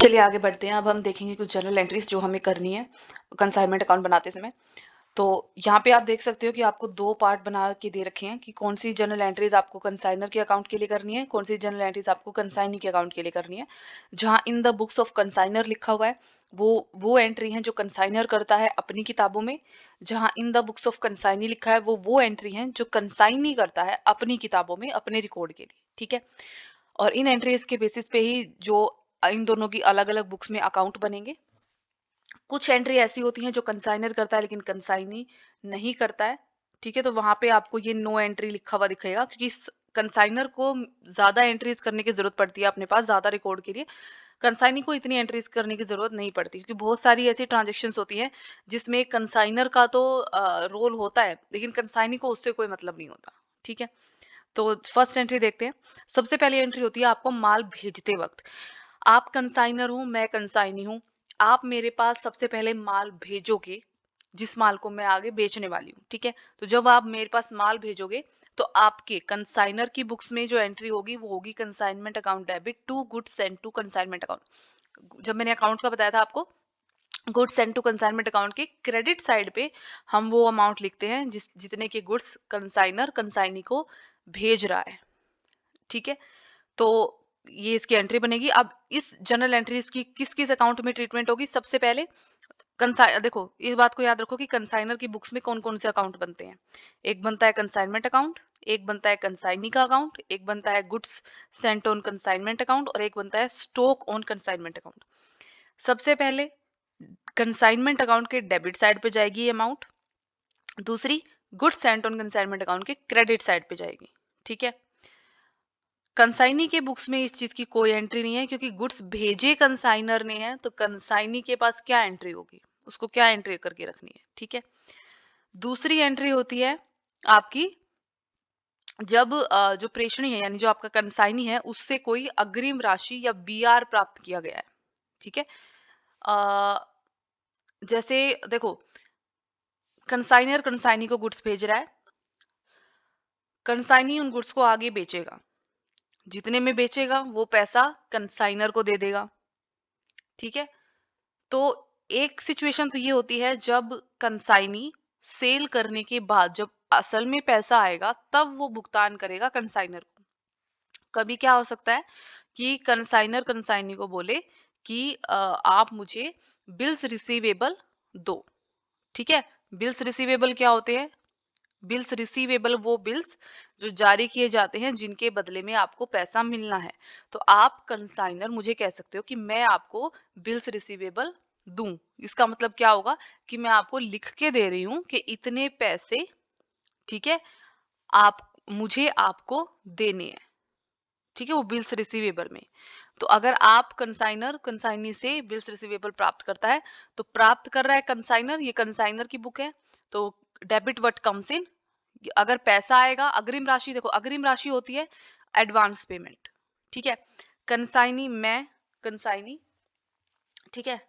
चलिए आगे बढ़ते हैं। अब हम देखेंगे कुछ जर्नल एंट्रीज़ जो हमें करनी है कंसाइनमेंट अकाउंट बनाते समय। तो यहाँ पे आप देख सकते हो कि आपको 2 पार्ट बना के दे रखे हैं कि कौन-सी जर्नल एंट्रीज़ आपको कंसाइनर के अकाउंट के लिए करनी है, कौन-सी जर्नल एंट्रीज़ आपको कंसाइनी के अकाउंट के लिए करनी है। जहाँ in the books of consignor लिखा हुआ है, वो एंट्री है जो कंसाइनर करता है अपनी किताबों में। जहाँ in the books of consignee लिखा है, वो एंट्री है जो कंसाइनी करता है अपनी किताबों में, अपने रिकॉर्ड के लिए, ठीक है? और इन एंट्रीज़ के बेसिस पे ही जो इन दोनों की अलग-अलग बुक्स में अकाउंट बनेंगे। कुछ एंट्री ऐसी होती हैं जो कंसाइनर करता है लेकिन कंसाइनी नहीं करता है, ठीक है? तो वहाँ पे आपको ये नो एंट्री लिखा हुआ दिखेगा क्योंकि कंसाइनर को ज़्यादा एंट्रीज करने की ज़रूरत पड़ती है अपने पास ज़्यादा रिकॉर्ड के लिए। कंसाइनी को इतनी एंट्रीज करने की ज़रूरत नहीं पड़ती क्योंकि बहुत सारी ऐसी ट्रांज़ैक्शंस होती हैं जिसमें कंसाइनर का तो रोल होता है लेकिन कंसाइनी को उससे कोई मतलब नहीं होता, ठीक है? तो फर्स्ट एंट्री देखते हैं। सबसे पहली एंट्री होती है आपको माल भेजते वक़्त। आप कंसाइनर हो, मैं कंसाइनी हूँ। आप मेरे पास सबसे पहले माल भेजोगे, जिस माल को मैं आगे बेचने वाली हूँ, ठीक है? तो जब आप मेरे पास माल भेजोगे, तो आपके कंसाइनर की बुक्स में जो एंट्री होगी, वो होगी consignment account debit to goods sent to consignment account. जब मैंने अकाउंट का बताया था आपको, goods sent to consignment account के क्रेडिट साइड पे हम वो अमाउंट लिखते हैं जितने के गुड्स कंसाइनर कंसाइनी को भेज रहा है, ठीक है? तो ये इसकी एंट्री बनेगी। अब इस जर्नल एंट्रीज की किस किस अकाउंट में ट्रीटमेंट होगी? सबसे पहले देखो इस बात को याद रखो कि कंसाइनर की बुक्स में कौन कौन से अकाउंट बनते हैं। एक बनता है कंसाइनमेंट अकाउंट, एक बनता है कंसाइनी का अकाउंट, एक बनता है goods sent on consignment account और एक बनता है स्टॉक ऑन कंसाइनमेंट अकाउंट। सबसे पहले कंसाइनमेंट अकाउंट के डेबिट साइड पे जाएगी ये अमाउंट। दूसरी goods sent on consignment account के क्रेडिट साइड पे जाएगी, ठीक है? कंसाइनी के बुक्स में इस चीज की कोई एंट्री नहीं है क्योंकि गुड्स भेजे कंसाइनर ने है तो कंसाइनी के पास क्या एंट्री होगी, उसको क्या एंट्री करके रखनी है, ठीक है? दूसरी एंट्री होती है आपकी जब जो प्रेषणी है यानी जो आपका कंसाइनी है उससे कोई अग्रिम राशि या बीआर प्राप्त किया गया है, ठीक है? अ, जैसे देखो कंसाइनर कंसाइनी को गुड्स भेज रहा है, कंसाइनी उन गुड्स को आगे बेचेगा, जितने में बेचेगा वो पैसा कंसाइनर को दे देगा, ठीक है? तो एक सिचुएशन तो ये होती है जब कंसाइनी सेल करने के बाद जब असल में पैसा आएगा तब वो भुगतान करेगा कंसाइनर को। कभी क्या हो सकता है कि कंसाइनर कंसाइनी को बोले कि आप मुझे बिल्स रिसीवेबल दो, ठीक है? बिल्स रिसीवेबल क्या होते हैं? बिल्स रिसीवेबल वो बिल्स जो जारी किए जाते हैं जिनके बदले में आपको पैसा मिलना है। तो आप कंसाइनर मुझे कह सकते हो कि मैं आपको बिल्स रिसीवेबल दूं। इसका मतलब क्या होगा कि मैं आपको लिख के दे रही हूं कि इतने पैसे, ठीक है, आप मुझे आपको देने हैं, ठीक है? वो बिल्स रिसीवेबल में। तो अगर आप कंसाइनर कंसाइनी से बिल्स रिसीवेबल प्राप्त करता है तो प्राप्त कर रहा है कंसाइनर, ये कंसाइनर की बुक है। तो डेबिट व्हाट कम्स इन, अगर पैसा आएगा अग्रिम राशि, देखो अग्रिम राशि होती है एडवांस पेमेंट, ठीक है? कंसाइनी मैं कंसाइनी, ठीक है?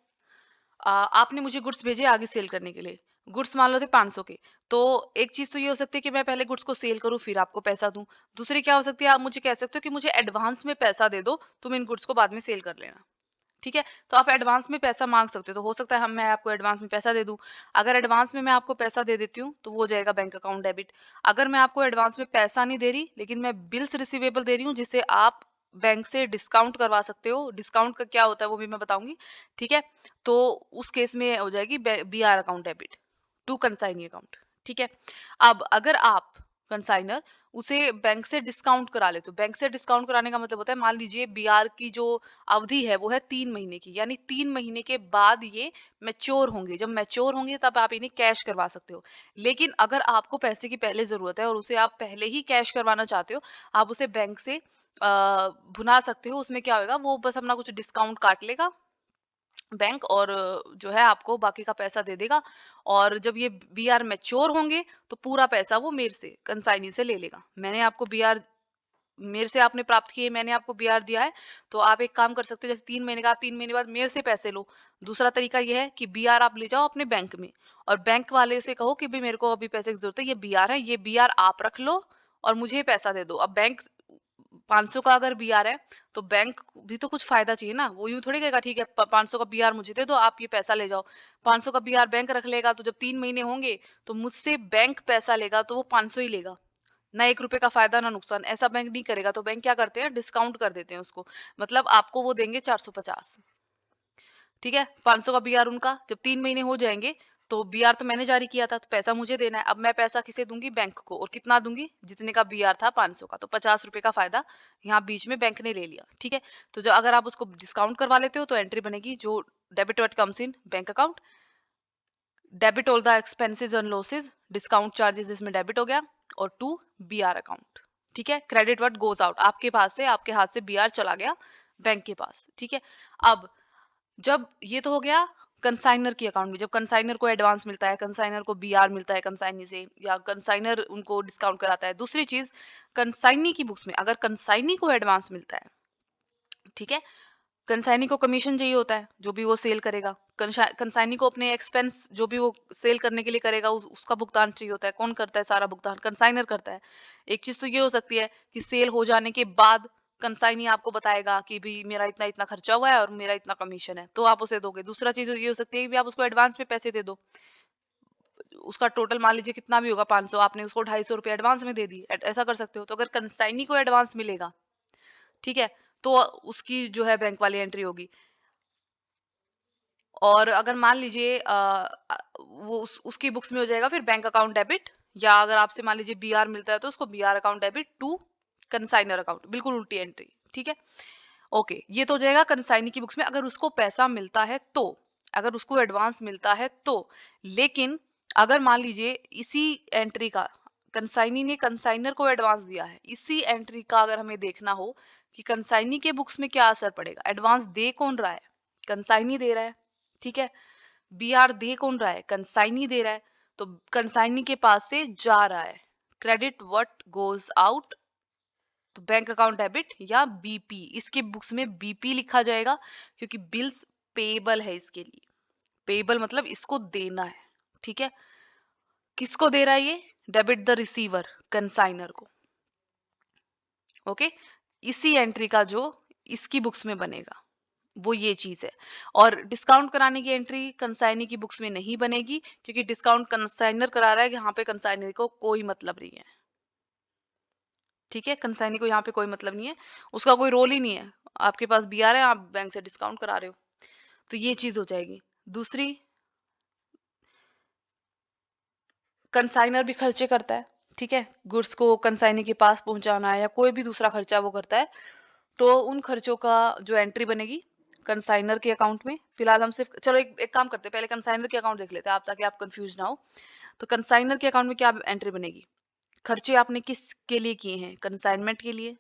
आपने मुझे गुड्स भेजे आगे सेल करने के लिए। गुड्स मान लो थे 500 के। तो एक चीज तो ये हो सकती है कि मैं पहले गुड्स को सेल करूं फिर आपको पैसा दूं। दूसरी क्या हो सकती है, आप मुझे कह सकते हो कि मुझे एडवांस में पैसा दे दो, तुम इन गुड्स को बाद में सेल कर लेना, ठीक है? तो आप एडवांस में पैसा माँग सकते हो, तो हो सकता है हम मैं आपको एडवांस में पैसा दे दूँ। अगर एडवांस में मैं आपको पैसा दे देती हूँ, तो वो हो जाएगा बैंक अकाउंट डेबिट। अगर मैं आपको एडवांस में पैसा नहीं दे रही, लेकिन मैं बिल्स रिसीवेबल दे रही हूँ, जिससे आप बैंक से डिस्काउंट करवा सकते हो। डिस्काउंट का क्या होता है, वो भी मैं बताऊँगी, ठीक है? तो उस केस में हो जाएगी BR account debit to consignee account, ठीक है? अब अगर आप कंसाइनर उसे बैंक से डिस्काउंट करा ले, तो बैंक से डिस्काउंट कराने का मतलब होता है, मान लीजिए बीआर की जो अवधि है वो है 3 महीने की, यानी 3 महीने के बाद ये मैच्योर होंगे। जब मैच्योर होंगे तब आप इन्हें कैश करवा सकते हो। लेकिन अगर आपको पैसे की पहले ज़रूरत है और उसे आप पहले ही कैश करवाना चाहते हो, आप उसे बैंक से भुना सकते हो। उसमें क्या होएगा, वो बस अपना कुछ डिस्काउंट काट लेगा बैंक और जो है आपको बाकी का पैसा दे देगा। और जब ये बीआर मैच्योर होंगे तो पूरा पैसा वो मेरे से कंसाइनी से ले लेगा। मैंने आपको बीआर मेरे से आपने प्राप्त किए, मैंने आपको बीआर दिया है, तो आप एक काम कर सकते हो, जैसे 3 महीने का, आप 3 महीने बाद मेरे से पैसे लो। दूसरा तरीका ये है कि बीआर आप ले जाओ अपने बैंक में और बैंक वाले से कहो कि भई मेरे को अभी पैसे की ज़रूरत है, ये बीआर है, ये बीआर आप रख लो और मुझे पैसा दे दो। अब बैंक 500 का अगर बीआर है तो बैंक भी तो कुछ फायदा चाहिए ना, वो यूं थोड़ी कहेगा ठीक है 500 का बीआर मुझे दे दो, आप ये पैसा ले जाओ। 500 का बीआर बैंक रख लेगा, तो जब 3 महीने होंगे तो मुझसे बैंक पैसा लेगा तो वो 500 ही लेगा, ना 1 रुपए का फायदा ना नुकसान। ऐसा बैंक नहीं करेगा, तो बैंक क्या करते हैं, डिस्काउंट कर देते हैं उसको, मतलब आपको वो देंगे 450। ठीक है, 500 का बीआर उनका, जब 3 महीने हो जाएंगे तो बीआर तो मैंने जारी किया था, तो पैसा मुझे देना है। अब मैं पैसा किसे दूंगी, बैंक को, और कितना दूंगी, जितने का बीआर था 500 का, तो 50 रुपए का फायदा यहाँ बीच में बैंक ने ले लिया। ठीक है, तो जो अगर आप उसको डिस्काउंट करवा लेते हो तो एंट्री बनेगी जो debit what comes in bank account, debit all the expenses and losses, discount charges इसमें डेबिट हो गया, और टू बीआर अकाउंट। ठीक है, क्रेडिट व्हाट गोज आउट, आपके पास से, आपके हाथ से बीआर चला गया बैंक के पास। ठीक है, अब जब ये तो हो गया कंसाइनर की अकाउंट में, जब कंसाइनर को एडवांस मिलता है, कंसाइनर को बीआर मिलता है कंसाइनी से, या कंसाइनर उनको डिस्काउंट कराता है। दूसरी चीज, कंसाइनी की बुक्स में अगर कंसाइनी को एडवांस मिलता है, ठीक है, कंसाइनी को कमीशन चाहिए होता है जो भी वो सेल करेगा, कंसाइनी को अपने एक्सपेंस जो भी वो सेल करने के लिए करेगा उसका भुगतान चाहिए होता है। कौन करता है सारा भुगतान, कंसाइनर करता है। एक चीज तो ये हो सकती है कि सेल हो जाने के बाद कंसाइनी आपको बताएगा कि भी मेरा इतना इतना खर्चा हुआ है और मेरा इतना कमीशन है, तो आप उसे दोगे। दूसरा चीज ये हो सकती है कि भी आप उसको एडवांस में पैसे दे दो, उसका टोटल मान लीजिए कितना भी होगा 500, आपने उसको 250 रुपये एडवांस में दे दी, ऐसा कर सकते हो। तो अगर कंसाइनी को एडवांस मिलेगा, ठीक है, तो उसकी जो है बैंक वाली एंट्री होगी। और अगर मान लीजिए वो उसकी बुक्स में हो जाएगा फिर बैंक अकाउंट डेबिट, या अगर आपसे मान लीजिए बीआर मिलता है तो उसको BR account debit to consignor account, बिल्कुल उल्टी एंट्री। ठीक है, ओके, ये तो हो जाएगा कंसाइनी की बुक्स में अगर उसको पैसा मिलता है तो, अगर उसको एडवांस मिलता है तो। लेकिन अगर मान लीजिए इसी एंट्री का, कंसाइनी ने कंसाइनर को एडवांस दिया है, इसी एंट्री का अगर हमें देखना हो कि कंसाइनी के बुक्स में क्या असर पड़ेगा, एडवांस दे कौन रहा है, कंसाइनी दे रहा है। ठीक है, बीआर दे कौन रहा है, कंसाइनी दे रहा है, तो कंसाइनी के पास से जा रहा है, क्रेडिट व्हाट गोज आउट, तो बैंक अकाउंट डेबिट या बीपी, इसके बुक्स में बीपी लिखा जाएगा क्योंकि बिल्स पेएबल है इसके लिए। पेएबल मतलब इसको देना है। ठीक है, किसको दे रहा है ये, डेबिट द रिसीवर, कंसाइनर को। ओके, इसी एंट्री का जो इसकी बुक्स में बनेगा वो ये चीज है। और डिस्काउंट कराने की एंट्री कंसाइनी की बुक्स में नहीं बनेगी क्योंकि डिस्काउंट कंसाइनर करा रहा है, यहाँ पे कंसाइनर को कोई मतलब नहीं है। ठीक है, कंसाइनी को यहाँ पे कोई मतलब नहीं है, उसका कोई रोल ही नहीं है। आपके पास बीआर है, आप बैंक से डिस्काउंट करा रहे हो, तो ये चीज हो जाएगी। दूसरी, कंसाइनर भी खर्चे करता है। ठीक है, गुड्स को कंसाइनी के पास पहुंचाना है या कोई भी दूसरा खर्चा वो करता है, तो उन खर्चों का जो एंट्री बनेगी कंसाइनर के अकाउंट में। फिलहाल हम सिर्फ, चलो एक काम करते हैं, पहले कंसाइनर के अकाउंट देख लेते हैं आप, ताकि आप कंफ्यूज ना हो। तो कंसाइनर के अकाउंट में क्या एंट्री बनेगी, खर्चे आपने किस के लिए किए हैं, कंसाइनमेंट के लिए,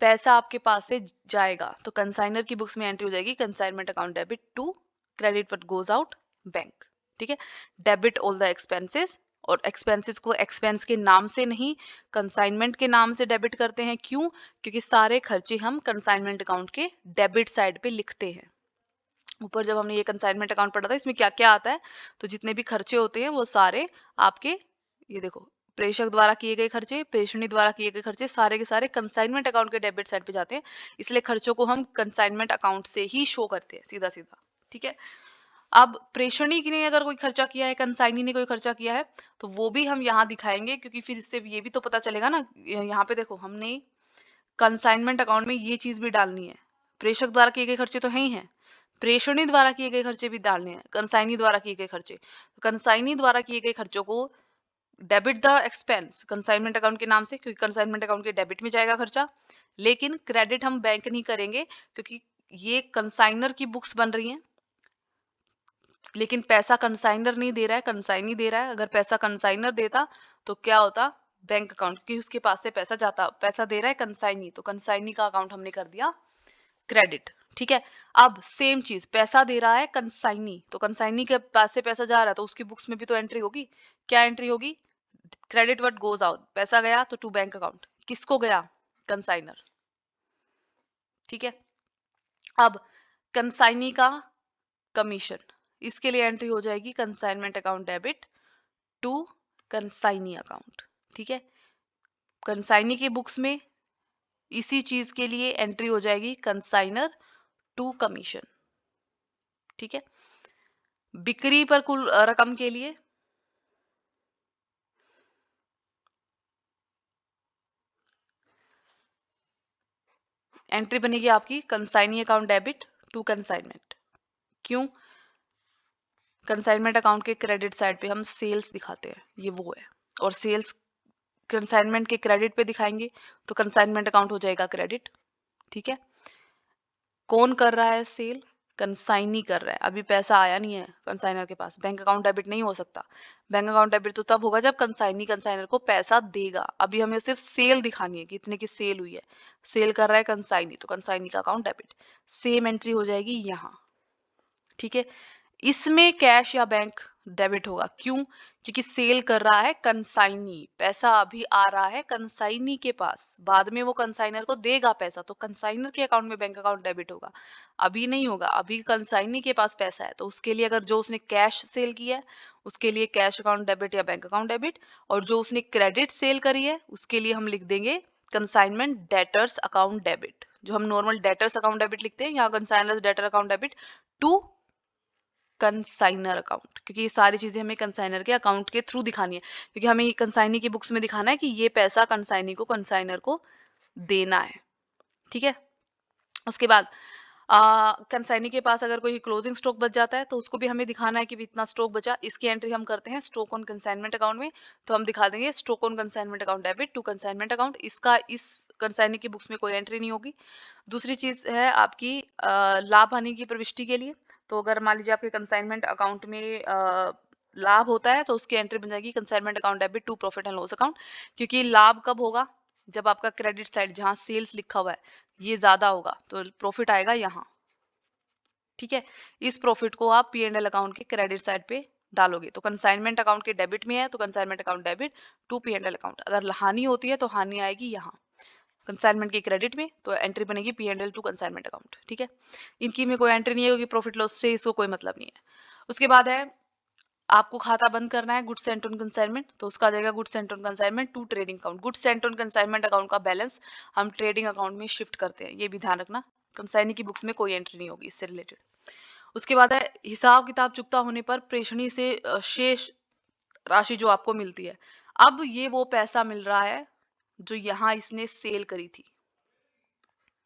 पैसा आपके पास से जाएगा, तो कंसाइनर की बुक्स में एंट्री हो जाएगी consignment account debit to credit what goes out bank. ठीक है, डेबिट ऑल द एक्सपेंसेस, और एक्सपेंसेस को एक्सपेंस के नाम से नहीं, कंसाइनमेंट के नाम से डेबिट करते हैं। क्यों, क्योंकि सारे खर्चे हम कंसाइनमेंट अकाउंट के डेबिट साइड पे लिखते हैं। ऊपर जब हमने ये कंसाइनमेंट अकाउंट पढ़ा था, इसमें क्या क्या आता है, तो जितने भी खर्चे होते हैं वो सारे आपके, ये देखो, प्रेषक द्वारा किए गए खर्चे, प्रेषणी द्वारा किए गए खर्चे, सारे के सारे कंसाइनमेंट अकाउंट के डेबिट साइड पे जाते हैं। इसलिए खर्चों को हम कंसाइनमेंट अकाउंट से ही शो करते हैं, सीधा सीधा। ठीक है, अब प्रेषणी ने अगर कोई खर्चा किया है, कंसाइनी ने कोई खर्चा किया है, तो वो भी हम यहाँ दिखाएंगे, क्योंकि फिर इससे ये भी तो पता चलेगा ना। यहाँ पे देखो, हमने कंसाइनमेंट अकाउंट में ये चीज भी डालनी है, प्रेषक द्वारा किए गए खर्चे तो है ही है, प्रेषणी द्वारा किए गए खर्चे भी डालने हैं, कंसाइनी द्वारा किए गए खर्चे। कंसाइनी द्वारा किए गए खर्चों को debit the expense consignment account के नाम से, क्योंकि कंसाइनमेंट अकाउंट के डेबिट में जाएगा खर्चा। लेकिन क्रेडिट हम बैंक नहीं करेंगे क्योंकि ये कंसाइनर की बुक्स बन रही हैं, लेकिन पैसा कंसाइनर नहीं दे रहा है, कंसाइनी दे रहा है। अगर पैसा कंसाइनर देता तो क्या होता, बैंक अकाउंट, क्योंकि उसके पास से पैसा जाता, पैसा दे रहा है कंसाइनी, तो कंसाइनी का अकाउंट हमने कर दिया क्रेडिट। ठीक है, अब सेम चीज, पैसा दे रहा है कंसाइनी, तो कंसाइनी के पास से पैसा जा रहा है तो उसकी बुक्स में भी तो एंट्री होगी। क्या एंट्री होगी, क्रेडिट व्हाट गोज आउट, पैसा गया तो टू बैंक अकाउंट, किसको गया, कंसाइनर। ठीक है, अब कंसाइनी का कमीशन, इसके लिए एंट्री हो जाएगी consignment account debit to consignee account. ठीक है, कंसाइनी की बुक्स में इसी चीज के लिए एंट्री हो जाएगी कंसाइनर टू कमीशन। ठीक है। बिक्री पर कुल रकम के लिए एंट्री बनेगी आपकी consignee account debit to consignment. क्यों? कंसाइनमेंट अकाउंट के क्रेडिट साइड पे हम सेल्स दिखाते हैं, ये वो है। और सेल्स कंसाइनमेंट के क्रेडिट पे दिखाएंगे तो कंसाइनमेंट अकाउंट हो जाएगा क्रेडिट। ठीक है। कौन कर रहा है सेल? कंसाइनी कर रहा है। अभी पैसा आया नहीं है कंसाइनर के पास, बैंक अकाउंट डेबिट नहीं हो सकता। बैंक अकाउंट डेबिट तो तब होगा जब कंसाइनी कंसाइनर को पैसा देगा। अभी हमें सिर्फ सेल दिखानी है कि इतने की सेल हुई है। सेल कर रहा है कंसाइनी, तो कंसाइनी का अकाउंट डेबिट। सेम एंट्री हो जाएगी यहाँ। ठीक है। इसमें कैश या बैंक डेबिट होगा। क्यों? क्योंकि सेल कर रहा है कंसाइनी, पैसा अभी आ रहा है कंसाइनी के पास, बाद में वो कंसाइनर को देगा पैसा, तो कंसाइनर के अकाउंट में बैंक अकाउंट डेबिट होगा। अभी नहीं होगा, अभी कंसाइनी के पास पैसा है, तो उसके लिए अगर जो उसने कैश सेल किया है उसके लिए कैश अकाउंट डेबिट या बैंक अकाउंट डेबिट। और जो उसने क्रेडिट सेल करी है उसके लिए हम लिख देंगे कंसाइनमेंट डेटर्स अकाउंट डेबिट। जो हम नॉर्मल डेटर्स अकाउंट डेबिट लिखते हैं, यहाँ consignor's debtor account debit to consignor account. क्योंकि ये सारी चीजें हमें कंसाइनर के अकाउंट के थ्रू दिखानी है, क्योंकि हमें ये कंसाइनी की बुक्स में दिखाना है कि ये पैसा कंसाइनी को कंसाइनर को देना है। ठीक है। उसके बाद कंसाइनी के पास अगर कोई क्लोजिंग स्टॉक बच जाता है तो उसको भी हमें दिखाना है कि भी इतना स्टॉक बचा। इसकी एंट्री हम करते हैं स्टॉक ऑन कंसाइनमेंट अकाउंट में, तो हम दिखा देंगे stock on consignment account debit to consignment account. इसका इस कंसाइनी की बुक्स में कोई एंट्री नहीं होगी। दूसरी चीज है आपकी लाभ हानि की प्रविष्टि के लिए। तो अगर मान लीजिए आपके कंसाइनमेंट अकाउंट में लाभ होता है तो उसकी एंट्री बन जाएगी consignment account debit to profit and loss account. क्योंकि लाभ कब होगा? जब आपका क्रेडिट साइड जहां सेल्स लिखा हुआ है ये ज्यादा होगा तो प्रॉफिट आएगा यहाँ। ठीक है। इस प्रॉफिट को आप पी एंड एल अकाउंट के क्रेडिट साइड पे डालोगे, तो कंसाइनमेंट अकाउंट के डेबिट में है तो consignment account debit to P and L account. अगर हानि होती है तो हानि आएगी यहाँ कंसाइनमेंट के क्रेडिट में, तो एंट्री बनेगी P and L two consignment account. ठीक है। इनकी में कोई एंट्री नहीं होगी, प्रॉफिट लॉस से इसको कोई मतलब नहीं है। उसके बाद है आपको खाता बंद करना है गुड्स सेंट ऑन कंसाइनमेंट, तो उसका आ जाएगा goods sent on consignment to trading account. Goods sent on consignment account का बैलेंस हम ट्रेडिंग अकाउंट में शिफ्ट करते हैं, ये भी ध्यान रखना। कंसाइनी की बुक्स में कोई एंट्री नहीं होगी इससे रिलेटेड। उसके बाद है हिसाब किताब चुकता होने पर प्रेषणी से शेष राशि जो आपको मिलती है। अब ये वो पैसा मिल रहा है जो यहाँ इसने सेल करी थी,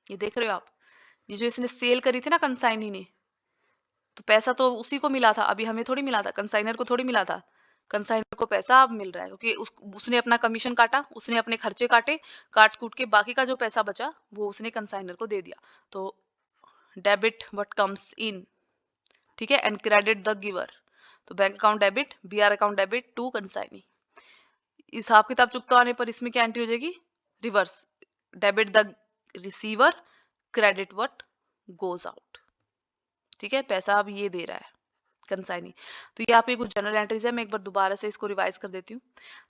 ये देख रहे हो आप, ये जो इसने सेल करी थी ना कंसाइनी ने, तो पैसा तो उसी को मिला था, अभी हमें थोड़ी मिला था, कंसाइनर को थोड़ी मिला था। कंसाइनर को पैसा अब मिल रहा है क्योंकि उसने अपना कमीशन काटा, उसने अपने खर्चे काटे, काट कूट के बाकी का जो पैसा बचा वो उसने कंसाइनर को दे दिया। तो डेबिट व्हाट कम्स इन, ठीक है, एंड क्रेडिट द गिवर। तो bank account debit, BR account debit to consignee. हिसाब किताब चुकता होने पर इसमें क्या एंट्री हो जाएगी? Reverse, debit the receiver, credit what goes out. ठीक है, पैसा अब ये दे रहा है कंसाइनी। तो ये आपकी कुछ जनरल एंट्रीज है, मैं एक बार दोबारा से इसको रिवाइज कर देती हूँ।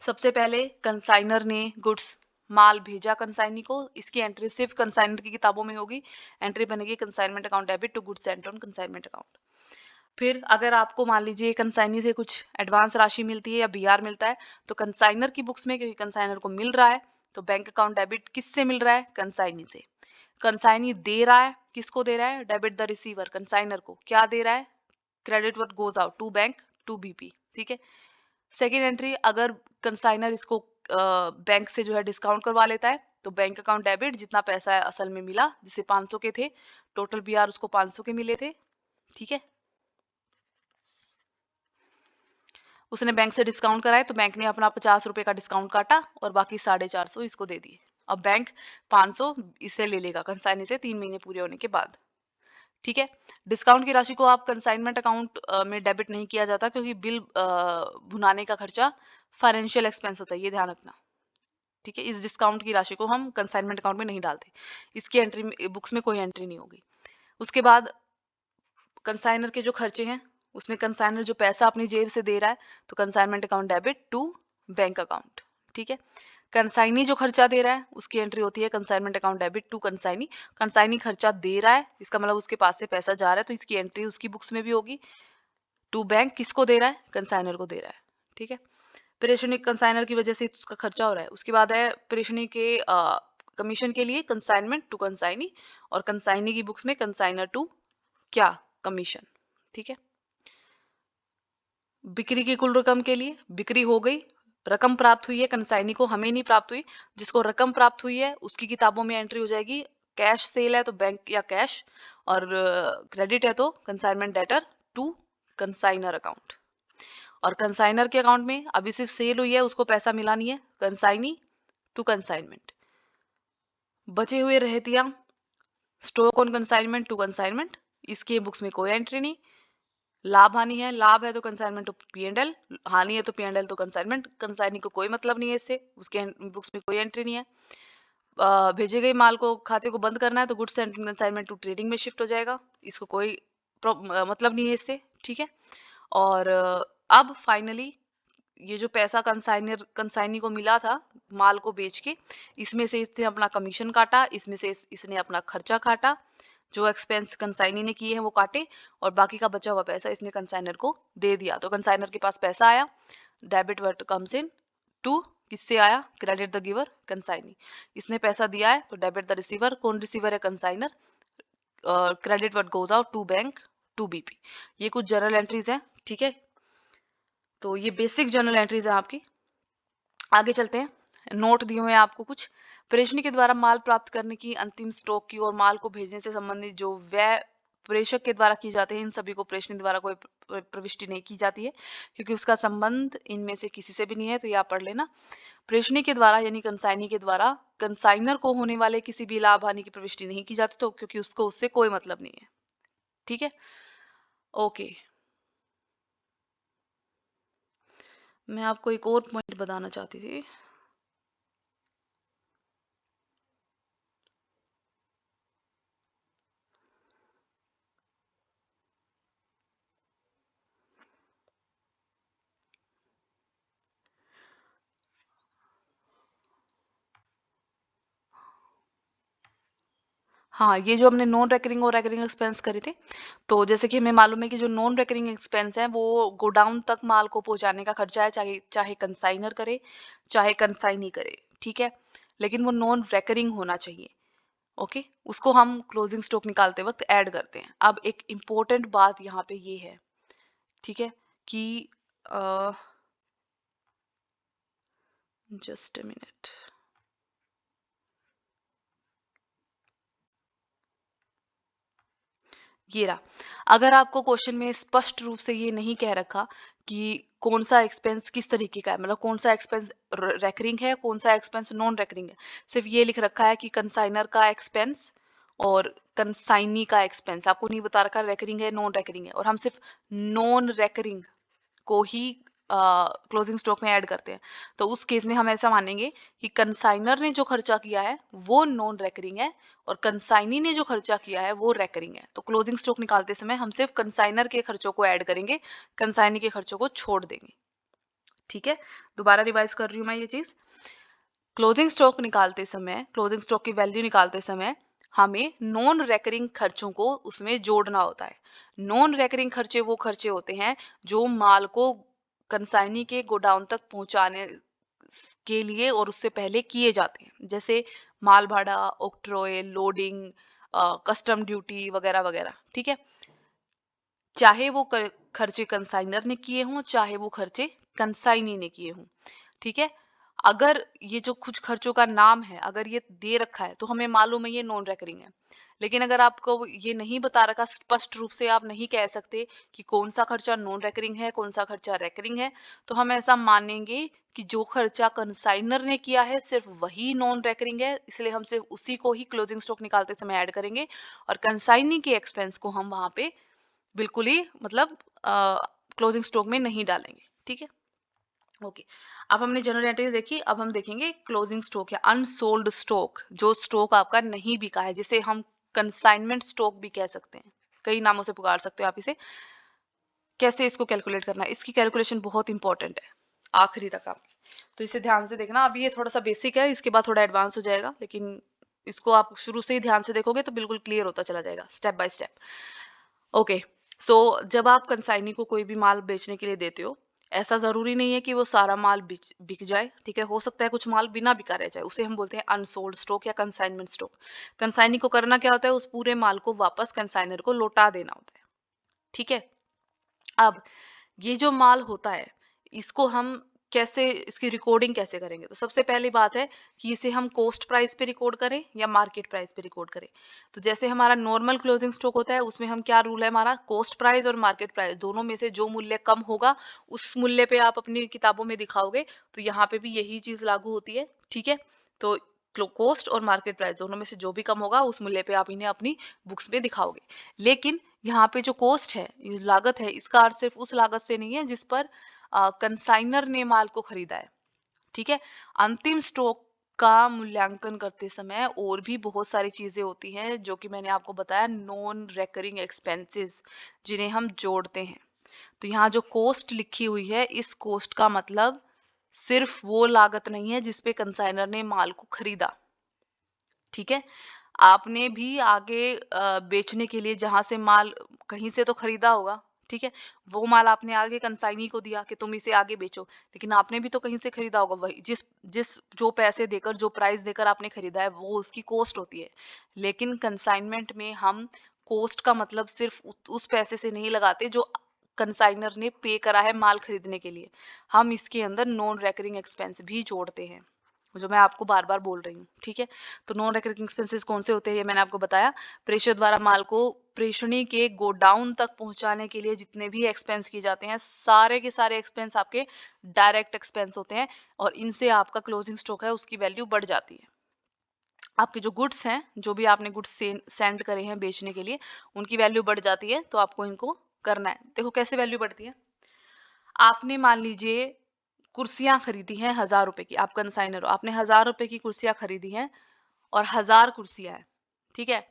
सबसे पहले कंसाइनर ने गुड्स माल भेजा कंसाइनी को, इसकी एंट्री सिर्फ कंसाइनर की किताबों में होगी। एंट्री बनेगी consignment account debit to goods sent on consignment account. फिर अगर आपको मान लीजिए कंसाइनी से कुछ एडवांस राशि मिलती है या बीआर मिलता है तो कंसाइनर की बुक्स में, क्योंकि कंसाइनर को मिल रहा है, तो बैंक अकाउंट डेबिट किससे मिल रहा है? कंसाइनी से। कंसाइनी दे रहा है, किसको दे रहा है? डेबिट द रिसीवर, कंसाइनर को। क्या दे रहा है? Credit what goes out to bank to BP. ठीक है। सेकेंड एंट्री, अगर कंसाइनर इसको बैंक से जो है डिस्काउंट करवा लेता है तो बैंक अकाउंट डेबिट, जितना पैसा है असल में मिला, जिसे 500 के थे, टोटल बीआर उसको 500 के मिले थे। ठीक है। उसने बैंक से डिस्काउंट कराए तो बैंक ने अपना 50 रुपए का डिस्काउंट काटा और बाकी 450 इसको दे दिए। अब बैंक 500 इससे ले लेगा कंसाइनी से 3 महीने पूरे होने के बाद। ठीक है। डिस्काउंट की राशि को आप कंसाइनमेंट अकाउंट में डेबिट नहीं किया जाता, क्योंकि बिल भुनाने का खर्चा फाइनेंशियल एक्सपेंस होता है, ये ध्यान रखना। ठीक है। इस डिस्काउंट की राशि को हम कंसाइनमेंट अकाउंट में नहीं डालते, इसकी एंट्री बुक्स में कोई एंट्री नहीं होगी। उसके बाद कंसाइनर के जो खर्चे हैं उसमें कंसाइनर जो पैसा अपनी जेब से दे रहा है तो consignment account debit to bank account. ठीक है। कंसाइनी जो खर्चा दे रहा है उसकी एंट्री होती है consignment account debit to consignee. Consignee खर्चा दे रहा है, इसका मतलब उसके पास से पैसा जा रहा है, तो इसकी एंट्री उसकी बुक्स में भी होगी टू बैंक। किसको दे रहा है? कंसाइनर को दे रहा है। ठीक है। प्रेषणी कंसाइनर की वजह से उसका खर्चा हो रहा है। उसके बाद है प्रेषणी के कमीशन के लिए कंसाइनमेंट टू कंसाइनी, और कंसाइनी की बुक्स में कंसाइनर टू क्या कमीशन। ठीक है। बिक्री की कुल रकम के लिए बिक्री हो गई, रकम प्राप्त हुई है कंसाइनी को, हमें नहीं प्राप्त हुई, जिसको रकम प्राप्त हुई है उसकी किताबों में एंट्री हो जाएगी। कैश सेल है तो बैंक या कैश, और क्रेडिट है तो consignment debtor to consignor account. और कंसाइनर के अकाउंट में अभी सिर्फ सेल हुई है, उसको पैसा मिला नहीं है, कंसाइनी टू कंसाइनमेंट। बचे हुए रहतिया stock on consignment to consignment, इसके बुक्स में कोई एंट्री नहीं। लाभ हानि है, लाभ है तो कंसाइनमेंट टू पी&एल, हानि है तो पी&एल तो कंसाइनमेंट, कंसाइनी को कोई मतलब नहीं है इससे, उसके बुक्स में कोई एंट्री नहीं है। भेजे गए माल को खाते को बंद करना है तो goods and consignment to trading में शिफ्ट हो जाएगा, इसको कोई मतलब नहीं है इससे। ठीक है। और अब फाइनली ये जो पैसा कंसाइनी को मिला था माल को बेच के, इसमें से इसने अपना कमीशन काटा, इसमें से इसने अपना खर्चा काटा, जो एक्सपेंस कंसाइनी ने किए हैं वो काटे, और बाकी का बचा हुआ पैसा इसने कंसाइनर को दे दिया। तो कंसाइनर के पास पैसा आया, debit what comes in to, किससे आया, क्रेडिट द गिवर कंसाइनी। इसने पैसा दिया है तो डेबिट द रिसीवर, कौन रिसीवर है, consignor. Credit what goes out to bank to BP. ये कुछ जर्नल एंट्रीज हैं। ठीक है। तो ये बेसिक जर्नल एंट्रीज है आपकी। आगे चलते हैं। नोट दिए हुए हैं आपको कुछ। प्रेषणी के द्वारा माल प्राप्त करने की, अंतिम स्टॉक की और माल को भेजने से संबंधित जो व्यय प्रेषक के द्वारा की जाते हैं, इन सभी को प्रेषणी द्वारा कोई प्रविष्टि नहीं की जाती है, क्योंकि उसका संबंध इनमें से किसी से भी नहीं है। तो ये आप पढ़ लेना। प्रेषणी के द्वारा यानी कंसाइनी के द्वारा कंसाइनर को होने वाले किसी भी लाभ हानि की प्रविष्टि नहीं की जाती, तो क्योंकि उसको उससे कोई मतलब नहीं है। ठीक है। ओके, मैं आपको एक और पॉइंट बताना चाहती थी। हाँ, ये जो हमने नॉन रेकरिंग और रेकरिंग एक्सपेंस करे थे, तो जैसे कि हमें मालूम है कि जो नॉन रेकरिंग एक्सपेंस है वो गोडाउन तक माल को पहुंचाने का खर्चा है, चाहे चाहे कंसाइनर करे चाहे कंसाइनी करे। ठीक है। लेकिन वो नॉन रेकरिंग होना चाहिए। ओके, उसको हम क्लोजिंग स्टॉक निकालते वक्त ऐड करते हैं। अब एक इम्पोर्टेंट बात यहाँ पे ये है, ठीक है, कि जस्ट अ मिनट, ये रहा। अगर आपको क्वेश्चन में स्पष्ट रूप से ये नहीं कह रखा कि कौन सा एक्सपेंस किस तरीके का है, मतलब कौन सा एक्सपेंस रेकरिंग है, कौन सा एक्सपेंस नॉन रेकरिंग है, सिर्फ ये लिख रखा है कि कंसाइनर का एक्सपेंस और कंसाइनी का एक्सपेंस, आपको नहीं बता रखा रेकरिंग है नॉन रेकरिंग है, और हम सिर्फ नॉन रेकरिंग को ही क्लोजिंग स्टॉक में ऐड करते हैं, तो उस केस में हम ऐसा मानेंगे कि कंसाइनर ने जो खर्चा किया है वो नॉन रेकरिंग है और कंसाइनी ने जो खर्चा किया है वो रेकरिंग है। तो क्लोजिंग स्टॉक निकालते समय हम सिर्फ कंसाइनर के खर्चों को ऐड करेंगे, कंसाइनी के खर्चों को छोड़ देंगे। ठीक है, दोबारा रिवाइज कर रही हूँ मैं ये चीज। क्लोजिंग स्टॉक निकालते समय, क्लोजिंग स्टॉक की वैल्यू निकालते समय हमें नॉन रेकरिंग खर्चों को उसमें जोड़ना होता है। नॉन रेकरिंग खर्चे वो खर्चे होते हैं जो माल को कंसाइनी के गोडाउन तक पहुंचाने के लिए और उससे पहले किए जाते हैं, जैसे माल भाड़ा, ऑक्ट्रॉय, लोडिंग, कस्टम ड्यूटी वगैरह वगैरह। ठीक है। चाहे वो खर्चे कंसाइनर ने किए हों, चाहे वो खर्चे कंसाइनी ने किए हों। ठीक है। अगर ये जो कुछ खर्चों का नाम है अगर ये दे रखा है तो हमें मालूम है ये नॉन रेकरिंग है, लेकिन अगर आपको ये नहीं बता रखा स्पष्ट रूप से, आप नहीं कह सकते कि कौन सा खर्चा नॉन रेकरिंग है कौन सा खर्चा रेकरिंग है, तो हम ऐसा मानेंगे कि जो खर्चा कंसाइनर ने किया है सिर्फ वही नॉन रेकरिंग है, इसलिए हम सिर्फ उसी को ही क्लोजिंग स्टॉक निकालते समय ऐड करेंगे, और कंसाइनी के एक्सपेंस को हम वहां पे बिल्कुल ही मतलब क्लोजिंग स्टॉक में नहीं डालेंगे। ठीक है। ओके, अब हमने जनरल एंट्री देखी, अब हम देखेंगे क्लोजिंग स्टॉक या अनसोल्ड स्टॉक, जो स्टॉक आपका नहीं बिका है, जिसे हम कंसाइनमेंट स्टॉक भी कह सकते हैं, कई नामों से पुकार सकते हो आप इसे। कैसे इसको कैलकुलेट करना है, इसकी कैलकुलेशन बहुत इंपॉर्टेंट है आखिरी तक आप, तो इसे ध्यान से देखना। अभी ये थोड़ा सा बेसिक है, इसके बाद थोड़ा एडवांस हो जाएगा, लेकिन इसको आप शुरू से ही ध्यान से देखोगे तो बिल्कुल क्लियर होता चला जाएगा स्टेप बाय स्टेप। ओके, सो जब आप कंसाइनी को कोई भी माल बेचने के लिए देते हो, ऐसा ज़रूरी नहीं है कि वो सारा माल बिक जाए, ठीक है? हो सकता है कुछ माल बिना बिका रह जाए, उसे हम बोलते हैं अनसोल्ड स्टॉक या कंसाइनमेंट स्टॉक। कंसाइनी को करना क्या होता है, उस पूरे माल को वापस कंसाइनर को लौटा देना होता है, ठीक है? अब ये जो माल होता है, इसको हम कैसे इसकी रिकॉर्डिंग कैसे करेंगे? तो सबसे पहली बात है कि इसे हम कॉस्ट प्राइस पे रिकॉर्ड करें या मार्केट प्राइस पे रिकॉर्ड करें। तो जैसे हमारा नॉर्मल क्लोजिंग स्टॉक होता है, उसमें हम क्या रूल है हमारा, कॉस्ट प्राइस और मार्केट प्राइस दोनों में से जो मूल्य कम होगा, उस मूल्य पे आप अपनी किताबों में दिखाओगे। तो यहाँ पे भी यही चीज़ लागू होती है, ठीक है? तो कॉस्ट और मार्केट प्राइस दोनों में से जो भी कम होगा, उस मूल्य पे आप इन्हें अपनी बुक्स में दिखाओगे। लेकिन यहाँ पे जो कॉस्ट है, ये लागत है, इसका अर्थ सिर्फ उस लागत से नहीं है जिस पर कंसाइनर ने माल को खरीदा है, ठीक है? अंतिम स्टॉक का मूल्यांकन करते समय और भी बहुत सारी चीजें होती हैं जो कि मैंने आपको बताया, नॉन रेकरिंग एक्सपेंसेस, जिन्हें हम जोड़ते हैं। तो यहाँ जो कॉस्ट लिखी हुई है, इस कॉस्ट का मतलब सिर्फ वो लागत नहीं है जिस पे कंसाइनर ने माल को खरीदा, ठीक है? आपने भी आगे बेचने के लिए जहाँ से माल कहीं से तो खरीदा होगा, ठीक है? वो माल आपने आगे कंसाइनी को दिया कि तुम इसे आगे बेचो, लेकिन आपने भी तो कहीं से खरीदा होगा, वही जिस जिस जो पैसे देकर, जो प्राइस देकर आपने खरीदा है, वो उसकी कॉस्ट होती है। लेकिन कंसाइनमेंट में हम कॉस्ट का मतलब सिर्फ उस पैसे से नहीं लगाते जो कंसाइनर ने पे करा है माल खरीदने के लिए। हम इसके अंदर नॉन रेकरिंग एक्सपेंस भी जोड़ते हैं, जो मैं आपको बार बार बोल रही हूँ, ठीक है? तो नॉन रेकरिंग एक्सपेंसेस कौन से होते हैं, ये मैंने आपको बताया। प्रेषक द्वारा माल को प्रेषणी के गोडाउन तक पहुंचाने के लिए जितने भी एक्सपेंस किए जाते हैं, सारे के सारे एक्सपेंस आपके डायरेक्ट एक्सपेंस होते हैं, और इनसे आपका क्लोजिंग स्टॉक है उसकी वैल्यू बढ़ जाती है। आपके जो गुड्स हैं, जो भी आपने गुड्स सेंड करे हैं बेचने के लिए, उनकी वैल्यू बढ़ जाती है, तो आपको इनको करना है। देखो कैसे वैल्यू बढ़ती है। आपने मान लीजिए कुर्सियां खरीदी हैं 1000 रुपए की, आप कंसाइनर हो, आपने 1000 रुपए की कुर्सियां खरीदी हैं और 1000 कुर्सियां हैं, ठीक है?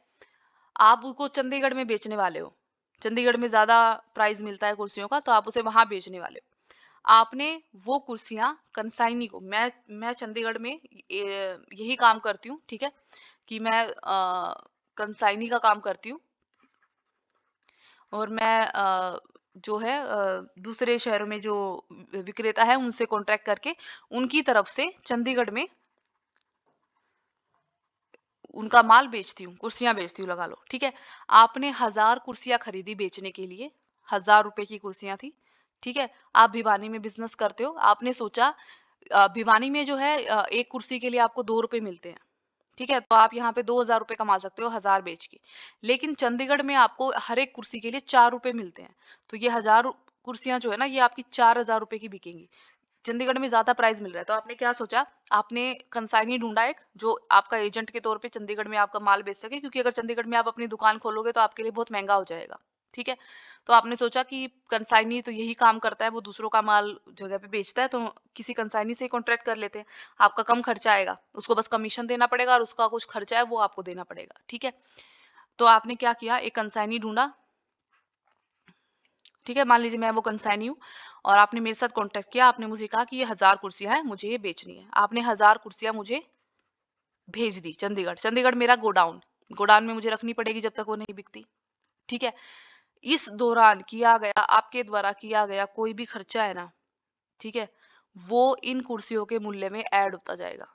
आप उसको चंडीगढ़ में बेचने वाले हो, चंडीगढ़ में ज्यादा प्राइस मिलता है कुर्सियों का, तो आप उसे वहां बेचने वाले हो। आपने वो कुर्सियां कंसाइनी को, मैं चंडीगढ़ में यही काम करती हूँ, ठीक है? कि मैं कंसाइनी का काम करती हूँ, और मैं जो है दूसरे शहरों में जो विक्रेता है उनसे कॉन्ट्रैक्ट करके उनकी तरफ से चंडीगढ़ में उनका माल बेचती हूँ, कुर्सियाँ बेचती हूँ, लगा लो, ठीक है? आपने 1000 कुर्सियाँ खरीदी बेचने के लिए, 1000 रुपए की कुर्सियाँ थी, ठीक है? आप भिवानी में बिज़नेस करते हो, आपने सोचा भिवानी में जो है एक कुर्सी के लिए आपको 2 रुपए मिलते हैं, ठीक है? तो आप यहाँ पे 2000 रुपए कमा सकते हो 1000 बेच के। लेकिन चंडीगढ़ में आपको हर एक कुर्सी के लिए 4 रुपए मिलते हैं, तो ये 1000 कुर्सियाँ जो है ना, ये आपकी 4000 रुपए की बिकेंगी। चंडीगढ़ में ज़्यादा प्राइस मिल रहा है, तो आपने क्या सोचा, आपने कंसाइनी ढूँढा एक, जो आपका एजेंट के तौर पे चंडीगढ़ में आपका माल बेच सके, क्योंकि अगर चंडीगढ़ में आप अपनी दुकान खोलोगे तो आपके लिए बहुत महँगा हो जाएगा, ठीक है? तो आपने सोचा कि कंसाइनी तो यही काम करता है, वो दूसरों का माल जगह पे बेचता है, तो किसी कंसाइनी से ही कॉन्ट्रैक्ट कर लेते हैं। आपका कम खर्चा आएगा, उसको बस कमीशन देना पड़ेगा और उसका कुछ खर्चा है वो आपको देना पड़ेगा, ठीक है? तो आपने क्या किया, एक कंसाइनी ढूँढा, ठीक है? मान लीजिए मैं वो कंसाइनी हूँ और आपने मेरे साथ कॉन्टैक्ट किया, आपने मुझे कहा कि ये 1000 कुर्सियाँ हैं, मुझे ये बेचनी है। आपने 1000 कुर्सियाँ मुझे भेज दी चंडीगढ़। चंडीगढ़ मेरा गोडाउन, गोडाउन में मुझे रखनी पड़ेगी जब तक वो नहीं बिकती, ठीक है? इस दौरान किया गया, आपके द्वारा किया गया कोई भी खर्चा है ना, ठीक है? वो इन कुर्सियों के मूल्य में ऐड होता जाएगा,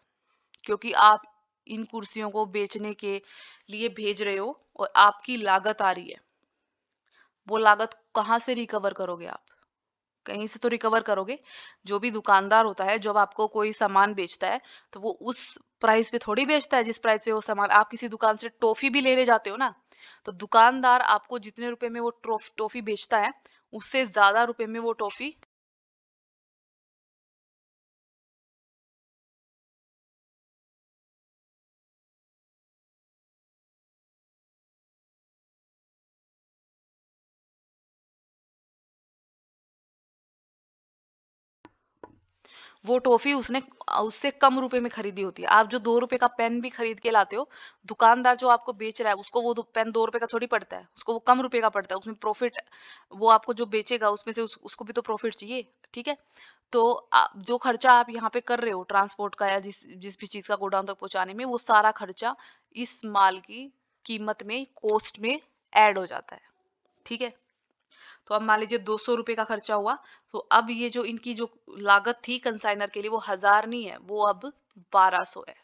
क्योंकि आप इन कुर्सियों को बेचने के लिए भेज रहे हो और आपकी लागत आ रही है। वो लागत कहाँ से रिकवर करोगे आप? कहीं से तो रिकवर करोगे। जो भी दुकानदार होता है, जब आपको कोई सामान बेचता है, तो वो उस प्राइस पे थोड़ी बेचता है जिस प्राइस पे वो सामान, आप किसी दुकान से टॉफी भी लेने जाते हो ना, तो दुकानदार आपको जितने रुपए में वो टॉफी बेचता है, उससे ज्यादा रुपए में वो टॉफी, वो टॉफी उसने उससे कम रुपए में खरीदी होती है। आप जो 2 रुपए का पेन भी खरीद के लाते हो, दुकानदार जो आपको बेच रहा है, उसको वो पेन 2 रुपए का थोड़ी पड़ता है, उसको वो कम रुपए का पड़ता है, उसमें प्रॉफिट, वो आपको जो बेचेगा उसमें से उसको भी तो प्रॉफिट चाहिए, ठीक है? तो जो खर्चा आप यहाँ पे कर रहे हो ट्रांसपोर्ट का या जिस जिस भी चीज का गोडाउन तक पहुंचाने में, वो सारा खर्चा इस माल की कीमत में, कॉस्ट में ऐड हो जाता है, ठीक है? तो अब मान लीजिए 200 रुपए का खर्चा हुआ, तो अब ये जो इनकी जो लागत थी कंसाइनर के लिए वो 1000 नहीं है, वो अब 1200 है।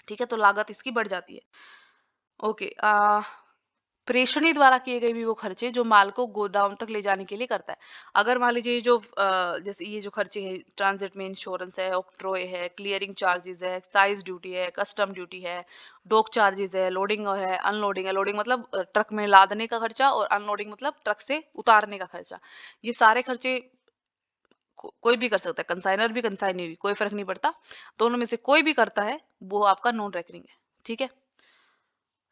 ठीक है, तो लागत इसकी बढ़ जाती है। ओके, प्रेषणी द्वारा किए गए भी वो खर्चे जो माल को गोडाउन तक ले जाने के लिए करता है। अगर मान लीजिए जो जैसे ये जो खर्चे हैं, ट्रांजिट में इंश्योरेंस है, ऑक्ट्रॉय है, क्लियरिंग चार्जेस है, एक्साइज ड्यूटी है, कस्टम ड्यूटी है, डॉक चार्जेस है, लोडिंग है, अनलोडिंग है। लोडिंग मतलब ट्रक में लादने का खर्चा, और अनलोडिंग मतलब ट्रक से उतारने का खर्चा। ये सारे खर्चे कोई भी कर सकता है, कंसाइनर भी कंसाइनी भी, कोई फर्क नहीं पड़ता। दोनों में से कोई भी करता है वो आपका नॉन रेकरिंग है। ठीक है,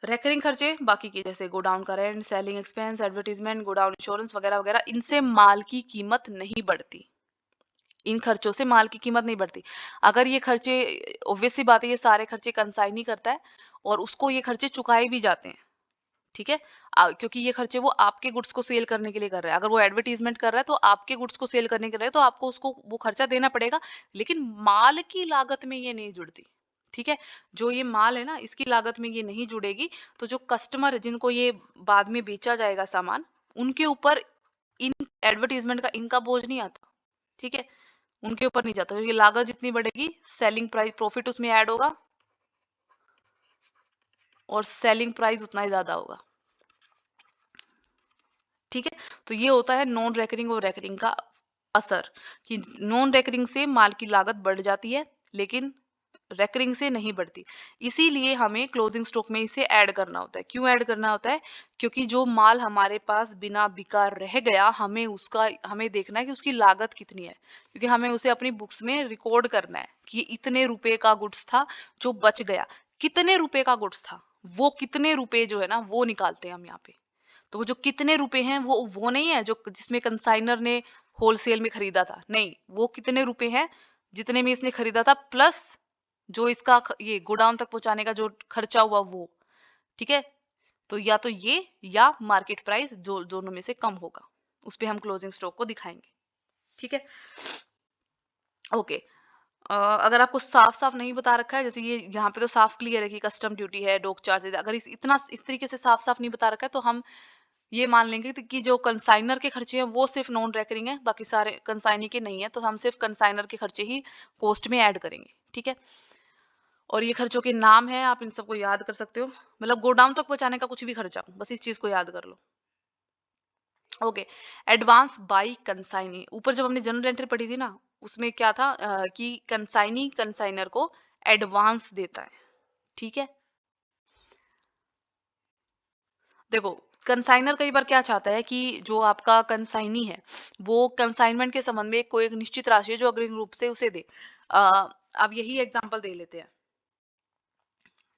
रेकरिंग खर्चे बाकी के जैसे गोडाउन का rent, selling expense, advertisement, godown insurance वगैरह वगैरह, इनसे माल की कीमत नहीं बढ़ती। इन खर्चों से माल की कीमत नहीं बढ़ती। अगर ये खर्चे, ऑब्वियस सी बात है, ये सारे खर्चे कंसाइनी करता है और उसको ये खर्चे चुकाए भी जाते हैं। ठीक है, क्योंकि ये खर्चे वो आपके गुड्स को सेल करने के लिए कर रहा है। अगर वो एडवर्टाइजमेंट कर रहा है तो आपके गुड्स को सेल करने के लिए, तो आपको उसको वो खर्चा देना पड़ेगा, लेकिन माल की लागत में ये नहीं जुड़ती। ठीक है, जो ये माल है ना, इसकी लागत में ये नहीं जुड़ेगी। तो जो कस्टमर है जिनको ये बाद में बेचा जाएगा सामान, उनके ऊपर इन एडवर्टाइजमेंट का इनका बोझ नहीं आता। ठीक है, उनके ऊपर नहीं जाता, क्योंकि लागत जितनी बढ़ेगी सेलिंग प्राइस प्रॉफिट उसमें ऐड होगा, और सेलिंग प्राइस उतना ही ज्यादा होगा। ठीक है, तो ये होता है नॉन रेकरिंग और रेकरिंग का असर, कि नॉन रेकरिंग से माल की लागत बढ़ जाती है, लेकिन रेकरिंग से नहीं बढ़ती। इसीलिए हमें क्लोजिंग स्टॉक में इसे ऐड करना होता है। क्यों ऐड करना होता है? क्योंकि जो माल हमारे पास बिना बिका रह गया, हमें देखना है कि उसकी लागत कितनी है, क्योंकि हमें उसे अपनी बुक्स में रिकॉर्ड करना है कि इतने रुपए का गुड्स था जो बच गया। कितने रुपए का गुड्स था, वो कितने रुपए जो है ना, वो निकालते हैं हम यहाँ पे। तो वो जो कितने रुपए हैं, वो नहीं है जो जिसमें कंसाइनर ने होलसेल में खरीदा था, नहीं, वो कितने रुपए हैं जितने में इसने खरीदा था, प्लस जो इसका ये गोडाउन तक पहुंचाने का जो खर्चा हुआ वो। ठीक है, तो ये या मार्केट प्राइस, जो दोनों में से कम होगा, उस पे हम क्लोजिंग स्टॉक को दिखाएंगे। ठीक है, ओके। अगर आपको साफ साफ नहीं बता रखा है, जैसे ये यहाँ पे तो साफ क्लियर है कि कस्टम ड्यूटी है, डॉक चार्जेस, अगर इस तरीके से साफ साफ नहीं बता रखा है, तो हम ये मान लेंगे कि जो कंसाइनर के खर्चे हैं वो सिर्फ नॉन रेकरिंग है, बाकी सारे कंसाइनी के नहीं है, तो हम सिर्फ कंसाइनर के खर्चे ही कॉस्ट में ऐड करेंगे। ठीक है, और ये खर्चों के नाम है, आप इन सबको याद कर सकते हो, मतलब गोडाउन तक पहुंचाने का कुछ भी खर्चा, बस इस चीज को याद कर लो। ओके, एडवांस बाई कंसाइनी, ऊपर जब हमने जनरल एंट्री पढ़ी थी ना, उसमें क्या था कि कंसाइनी कंसाइनर को एडवांस देता है। ठीक है, देखो, कंसाइनर कई बार क्या चाहता है कि जो आपका कंसाइनी है वो कंसाइनमेंट के संबंध में कोई एक निश्चित राशि है जो अग्रिम रूप से उसे दे। अब यही एग्जांपल दे लेते हैं।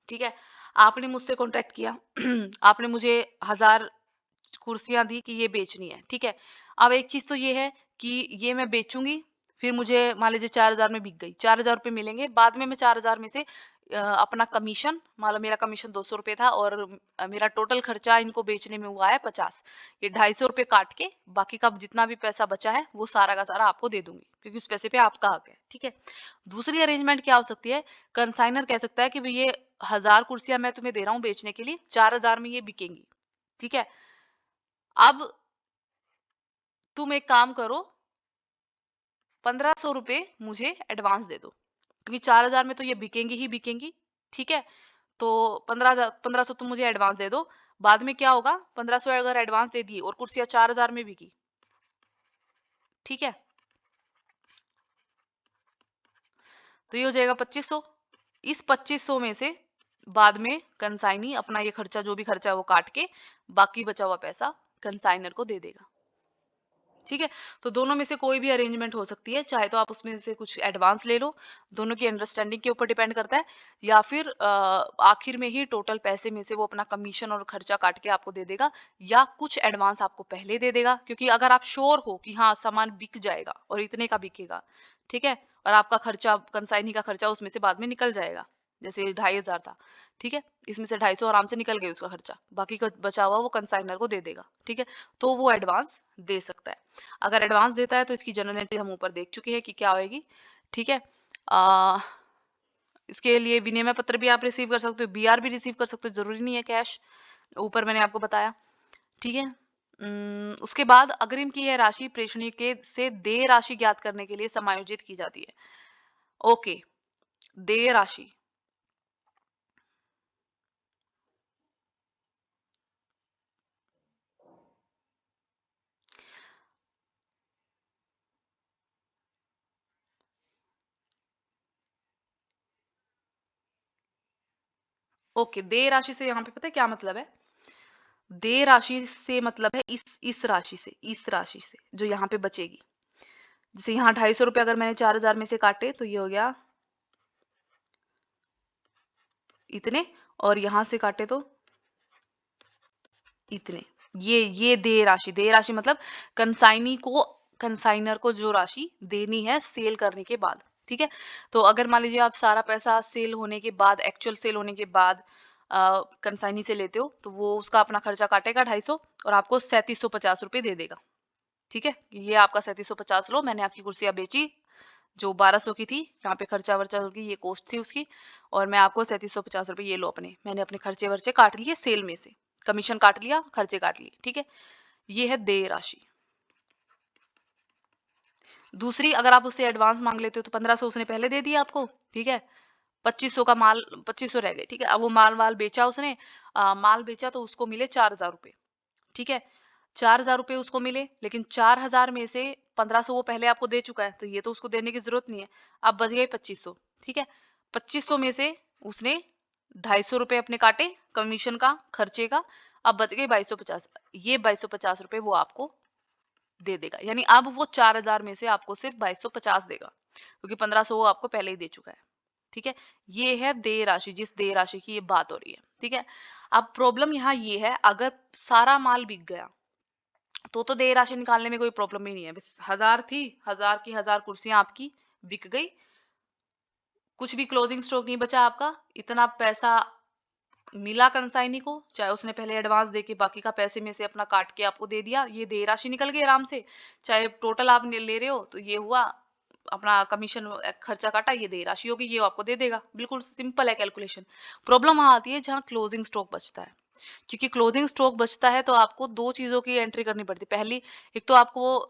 ठीक है, आपने मुझसे कॉन्टेक्ट किया आपने मुझे 1000 कुर्सियां दी कि ये बेचनी है। ठीक है, अब एक चीज तो ये है कि ये मैं बेचूंगी, फिर मुझे मान लीजिए 4000 में बिक गई, 4000 रुपये मिलेंगे, बाद में मैं 4000 में से अपना कमीशन, मान लो मेरा कमीशन 200 रुपये था, और मेरा टोटल खर्चा इनको बेचने में हुआ है 50, ये 250 रुपये काट के बाकी का जितना भी पैसा बचा है वो सारा का सारा आपको दे दूंगी, क्योंकि उस पैसे पे आपका हक है। ठीक है, दूसरी अरेंजमेंट क्या हो सकती है, कंसाइनर कह सकता है कि भाई ये 1000 कुर्सियां मैं तुम्हें दे रहा हूँ बेचने के लिए, 4000 में ये बिकेंगी। ठीक है, अब तुम एक काम करो, 1500 रुपये मुझे एडवांस दे दो, क्योंकि 4000 में तो ये बिकेंगी ही बिकेंगी। ठीक है, तो 1500 तुम मुझे एडवांस दे दो, बाद में क्या होगा, 1500 अगर एडवांस दे दिए और कुर्सियां 4000 में बिकी, ठीक है, तो ये हो जाएगा 2500। इस 2500 में से बाद में कंसाइनी अपना ये खर्चा, जो भी खर्चा है वो काट के बाकी बचा हुआ पैसा कंसाइनर को दे देगा। ठीक है, तो दोनों में से कोई भी अरेंजमेंट हो सकती है, चाहे तो आप उसमें से कुछ एडवांस ले लो, दोनों की अंडरस्टैंडिंग के ऊपर डिपेंड करता है, या फिर आखिर में ही टोटल पैसे में से वो अपना कमीशन और खर्चा काट के आपको दे देगा, या कुछ एडवांस आपको पहले दे देगा, क्योंकि अगर आप श्योर हो कि हाँ सामान बिक जाएगा और इतने का बिकेगा, ठीक है, और आपका खर्चा, कंसाइनी का खर्चा उसमें से बाद में निकल जाएगा, जैसे 2500 था, ठीक है, इसमें से 250 आराम से निकल गए उसका खर्चा, बाकी का बचा हुआ वो कंसाइनर को दे देगा। ठीक है, तो वो एडवांस दे सकता है। अगर एडवांस देता है तो इसकी जनरल एंट्री हम ऊपर देख चुके हैं कि क्या होएगी। ठीक है, आ, इसके लिए विनिमय पत्र भी आप रिसीव कर सकते हो, बीआर भी रिसीव कर सकते हो, जरूरी नहीं है कैश, ऊपर मैंने आपको बताया। ठीक है, उसके बाद अग्रिम की यह राशि प्रेषणी के से देय राशि ज्ञात करने के लिए समायोजित की जाती है। ओके, देय राशि। ओके, देय राशि से यहाँ पे पता है क्या मतलब है? देय राशि से मतलब है इस राशि से जो यहाँ पे बचेगी। जैसे यहाँ 250 रुपए अगर मैंने 4000 में से काटे तो ये हो गया इतने, और यहाँ से काटे तो इतने। ये देय राशि मतलब कंसाइनर को जो राशि देनी है सेल करने के बाद, ठीक है? तो अगर मान लीजिए आप सारा पैसा सेल होने के बाद, एक्चुअल सेल होने के बाद कंसाइनी से लेते हो, तो वो उसका अपना खर्चा काटेगा 250 और आपको 3750 रुपए दे देगा, ठीक है? ये आपका 3750 लो, मैंने आपकी कुर्सियाँ बेची जो 1200 की थी, यहाँ पे खर्चा-वर्चा होके ये कॉस्ट थी उसकी, और मैं आपको 3750 रुपए ये लो अपने। मैंने अपने खर्चे-वर्चे काट लिए सेल में से, कमीशन काट लिया, खर्चे काट लिए, ठीक है? ये है देय राशि। दूसरी, अगर आप उससे एडवांस माँग लेते हो तो 1500 उसने पहले दे दिया आपको, ठीक है? 2500 का माल, 2500 रह गए, ठीक है? अब वो माल-वाल बेचा उसने, माल बेचा तो उसको मिले 4000 रुपए, ठीक है? 4000 रुपए उसको मिले, लेकिन 4000 में से 1500 वो पहले आपको दे चुका है, तो ये तो उसको देने की ज़रूरत नहीं है। अब बच गए 2500, ठीक है? 2500 में से उसने 250 रुपए अपने काटे कमीशन का, खर्चे का, अब बच गए 2250। ये 2250 रुपए वो आपको दे देगा। यानी अब वो 4000 में से आपको सिर्फ 2250 देगा, क्योंकि 1500 वो आपको पहले ही दे चुका है। ठीक है? ये है देय राशि, जिस देय राशि की ये बात हो रही है। ठीक है? अब प्रॉब्लम यहाँ ये है, अगर सारा माल बिक गया तो देय राशि निकालने में कोई प्रॉब्लम ही नहीं है। बस 1000 थी, 1000 की 1000 कुर्सियां आपकी बिक गई, कुछ भी क्लोजिंग स्टॉक नहीं बचा आपका, इतना पैसा मिला कंसाइनी को, चाहे उसने पहले एडवांस देके बाकी का पैसे में से अपना काट के आपको दे दिया, ये देय राशि निकल गई आराम से। चाहे टोटल आप ले रहे हो तो ये हुआ, अपना कमीशन खर्चा काटा, ये देय राशि होगी, ये आपको दे देगा। बिल्कुल सिंपल है कैलकुलेशन। प्रॉब्लम वहां आती है जहाँ क्लोजिंग स्टॉक बचता है, क्योंकि क्लोजिंग स्टॉक बचता है तो आपको दो चीजों की एंट्री करनी पड़ती है। पहली, एक तो आपको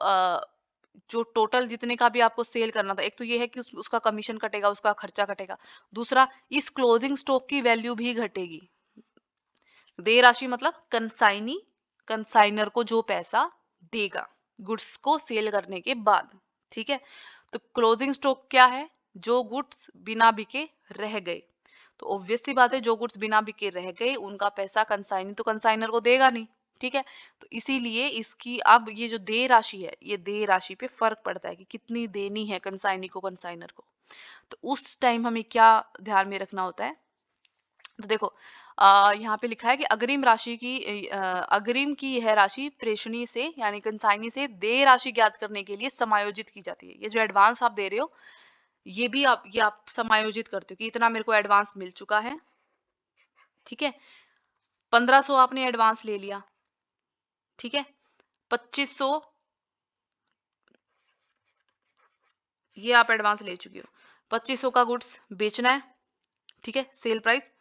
जो टोटल जितने का भी आपको सेल करना था, एक तो ये है कि उसका कमीशन कटेगा, उसका खर्चा कटेगा। दूसरा, इस क्लोजिंग स्टॉक की वैल्यू भी घटेगी। देय राशि मतलब कंसाइनर को जो पैसा देगा गुड्स को सेल करने के बाद, ठीक है? तो क्लोजिंग स्टॉक क्या है? जो गुड्स बिना बिके रह गए। तो ऑब्वियस सी बात है, जो गुड्स बिना बिके रह गए उनका पैसा कंसाइनी तो कंसाइनर को देगा नहीं, ठीक है? तो इसीलिए इसकी अब ये जो देय राशि है, ये देय राशि पे फर्क पड़ता है कि कितनी देनी है कंसाइनी को, कंसाइनर को। तो उस टाइम हमें क्या ध्यान में रखना होता है? तो देखो, यहाँ पे लिखा है कि अग्रिम की यह राशि प्रेषणी से यानी कंसाइनी से देय राशि ज्ञात करने के लिए समायोजित की जाती है। ये जो एडवांस आप दे रहे हो, ये आप समायोजित करते हो कि इतना मेरे को एडवांस मिल चुका है, ठीक है? 1500 आपने एडवांस ले लिया, ठीक है? 2500 ये आप एडवांस ले चुके हो। 2500 का गुड्स बेचना है, ठीक है? सेल प्राइस,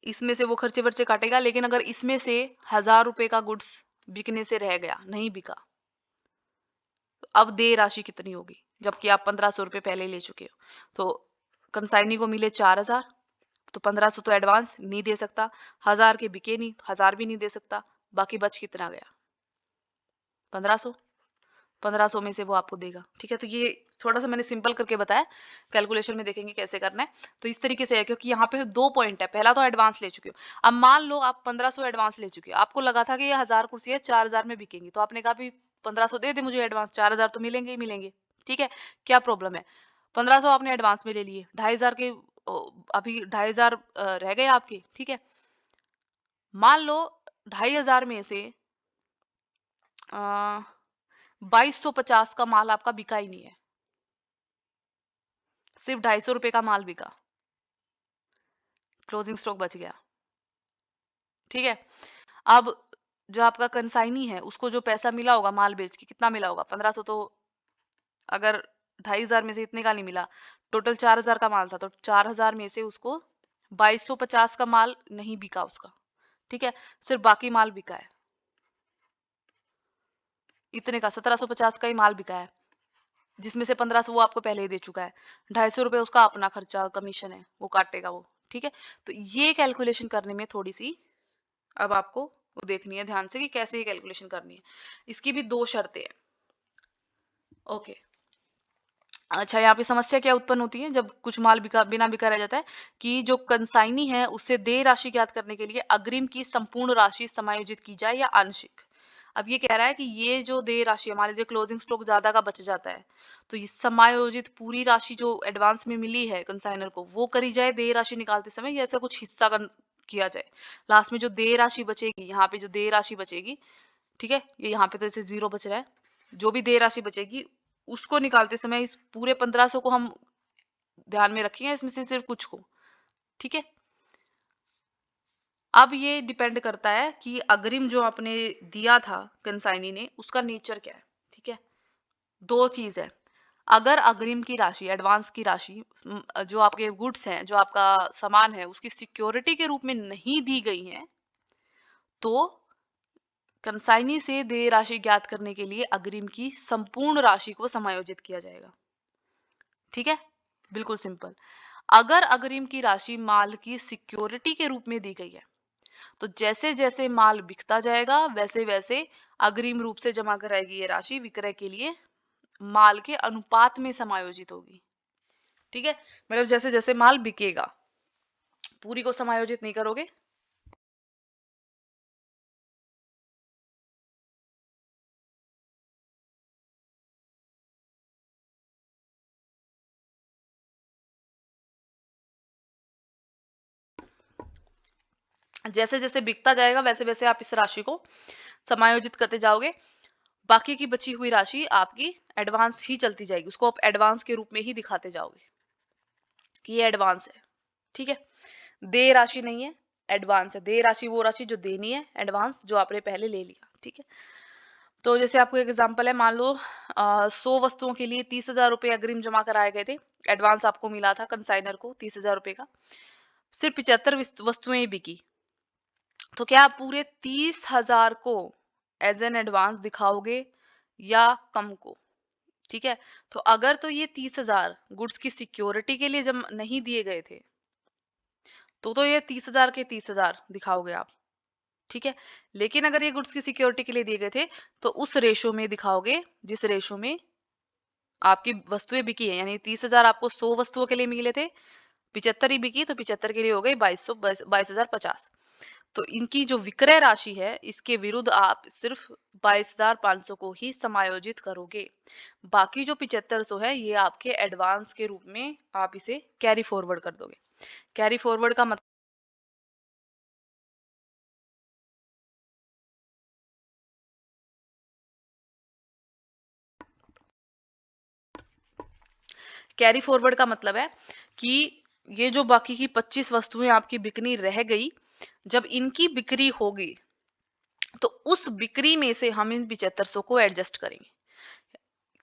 इसमें से वो खर्चे वर्चे काटेगा, लेकिन अगर इसमें से 1000 रुपए का गुड्स बिकने से रह गया, नहीं बिका, तो अब देय राशि कितनी होगी? जबकि आप 1500 रुपए पहले ले चुके हो। तो कंसाइनी को मिले 4000, तो 1500 तो एडवांस नहीं दे सकता, 1000 के बिके नहीं तो 1000 भी नहीं दे सकता, बाकी बच कितना गया? 1500। 1500 में से वो आपको देगा, ठीक है? तो ये थोड़ा सा मैंने सिंपल करके बताया, कैलकुलेशन में देखेंगे कैसे करना है। तो इस तरीके से है, क्योंकि यहाँ पे दो पॉइंट है। पहला तो एडवांस ले चुके हो, अब मान लो आप 1500 एडवांस ले चुके हो, आपको लगा था कि ये 1000 कुर्सी है 4000 में बिकेंगी, तो आपने कहा भी 1500 दे दे मुझे एडवांस, 4000 तो मिलेंगे ही मिलेंगे, ठीक है? क्या प्रॉब्लम है? 1500 आपने एडवांस में ले लिए, 2500 के अभी 2500 रह गए आपके, ठीक है? मान लो 2500 में से 2250 का माल आपका बिका ही नहीं है, सिर्फ 250 रुपए का माल बिका, क्लोजिंग स्टॉक बच गया, ठीक है? अब जो आपका कंसाइनी है उसको जो पैसा मिला होगा माल बेच के, कितना मिला होगा? 1500, तो अगर 2500 में से इतने का नहीं मिला, टोटल 4000 का माल था, तो 4000 में से उसको 2250 का माल नहीं बिका उसका, ठीक है? सिर्फ बाकी माल बिका है, इतने का 1750 का ही माल बिका है, जिसमें से 1500 वो आपको पहले ही दे चुका है। ₹250 उसका अपना खर्चा कमीशन है, वो काटेगा वो, ठीक है? तो ये कैलकुलेशन करने में थोड़ी-सी अब आपको वो देखनी है ध्यान से कि कैसे ये कैलकुलेशन करनी है। इसकी भी 2 शर्तें हैं। ओके। अच्छा, यहाँ पे समस्या क्या उत्पन्न होती है जब कुछ माल बिना बिका रह जाता है कि जो कंसाइनी है उससे देय राशि ज्ञात करने के लिए अग्रिम की संपूर्ण राशि समायोजित की जाए या आंशिक। अब ये कह रहा है कि ये जो देय राशि है, मान लीजिए क्लोजिंग स्टॉक ज्यादा का बच जाता है, तो ये समायोजित पूरी राशि जो एडवांस में मिली है कंसाइनर को वो करी जाए देय राशि निकालते समय, या ऐसा कुछ हिस्सा किया जाए। लास्ट में जो देय राशि बचेगी, यहाँ पे जो देय राशि बचेगी, ठीक है, ये यहाँ पे तो इसे 0 बच रहा है। जो भी देय राशि बचेगी उसको निकालते समय इस पूरे 1500 को हम ध्यान में रखेंगे, इसमें से सिर्फ कुछ को, ठीक है। अब ये डिपेंड करता है कि अग्रिम जो आपने दिया था कंसाइनी ने उसका नेचर क्या है, ठीक है। दो चीज है, अगर अग्रिम की राशि, एडवांस की राशि जो आपके गुड्स हैं, जो आपका सामान है, उसकी सिक्योरिटी के रूप में नहीं दी गई है, तो कंसाइनी से देय राशि ज्ञात करने के लिए अग्रिम की संपूर्ण राशि को समायोजित किया जाएगा, ठीक है। बिल्कुल सिंपल। अगर अग्रिम की राशि माल की सिक्योरिटी के रूप में दी गई है, तो जैसे जैसे माल बिकता जाएगा वैसे वैसे अग्रिम रूप से जमा कराएगी ये राशि विक्रय के लिए माल के अनुपात में समायोजित होगी, ठीक है। मतलब जैसे जैसे माल बिकेगा, पूरी को समायोजित नहीं करोगे। जैसे जैसे बिकता जाएगा वैसे वैसे आप इस राशि को समायोजित करते जाओगे। बाकी की बची हुई राशि आपकी एडवांस ही चलती जाएगी, उसको आप एडवांस के रूप में ही दिखाते जाओगे कि ये एडवांस है, ठीक है। देय राशि नहीं है, एडवांस है। देय राशि वो राशि जो देनी है, एडवांस जो आपने पहले ले लिया, ठीक है। तो जैसे आपको एक एग्जांपल है, मान लो 100 वस्तुओं के लिए 30,000 रुपए अग्रिम जमा कराए गए थे। एडवांस आपको मिला था कंसाइनर को 30,000 रुपए का, सिर्फ 75 वस्तुएं ही बिकी। तो क्या आप पूरे 30,000 को एज एन एडवांस दिखाओगे या कम को, ठीक है। तो अगर तो ये 30,000 गुड्स की सिक्योरिटी के लिए जब नहीं दिए गए थे, तो ये 30,000 के 30,000 दिखाओगे आप, ठीक है। लेकिन अगर ये गुड्स की सिक्योरिटी के लिए दिए गए थे, तो उस रेशो में दिखाओगे जिस रेशो में आपकी वस्तुएं बिकी है। यानी 30,000 आपको 100 वस्तुओं के लिए मिले थे, 75 ही बिकी, तो 75 के लिए हो गई 22,050। तो इनकी जो विक्रय राशि है इसके विरुद्ध आप सिर्फ 22,500 को ही समायोजित करोगे। बाकी जो 7500 है ये आपके एडवांस के रूप में आप इसे कैरी फॉरवर्ड कर दोगे। कैरी फॉरवर्ड का मतलब, कैरी फॉरवर्ड का मतलब है कि ये जो बाकी की 25 वस्तुएं आपकी बिकनी रह गई, जब इनकी बिक्री होगी तो उस बिक्री में से हम इन 7500 को एडजस्ट करेंगे।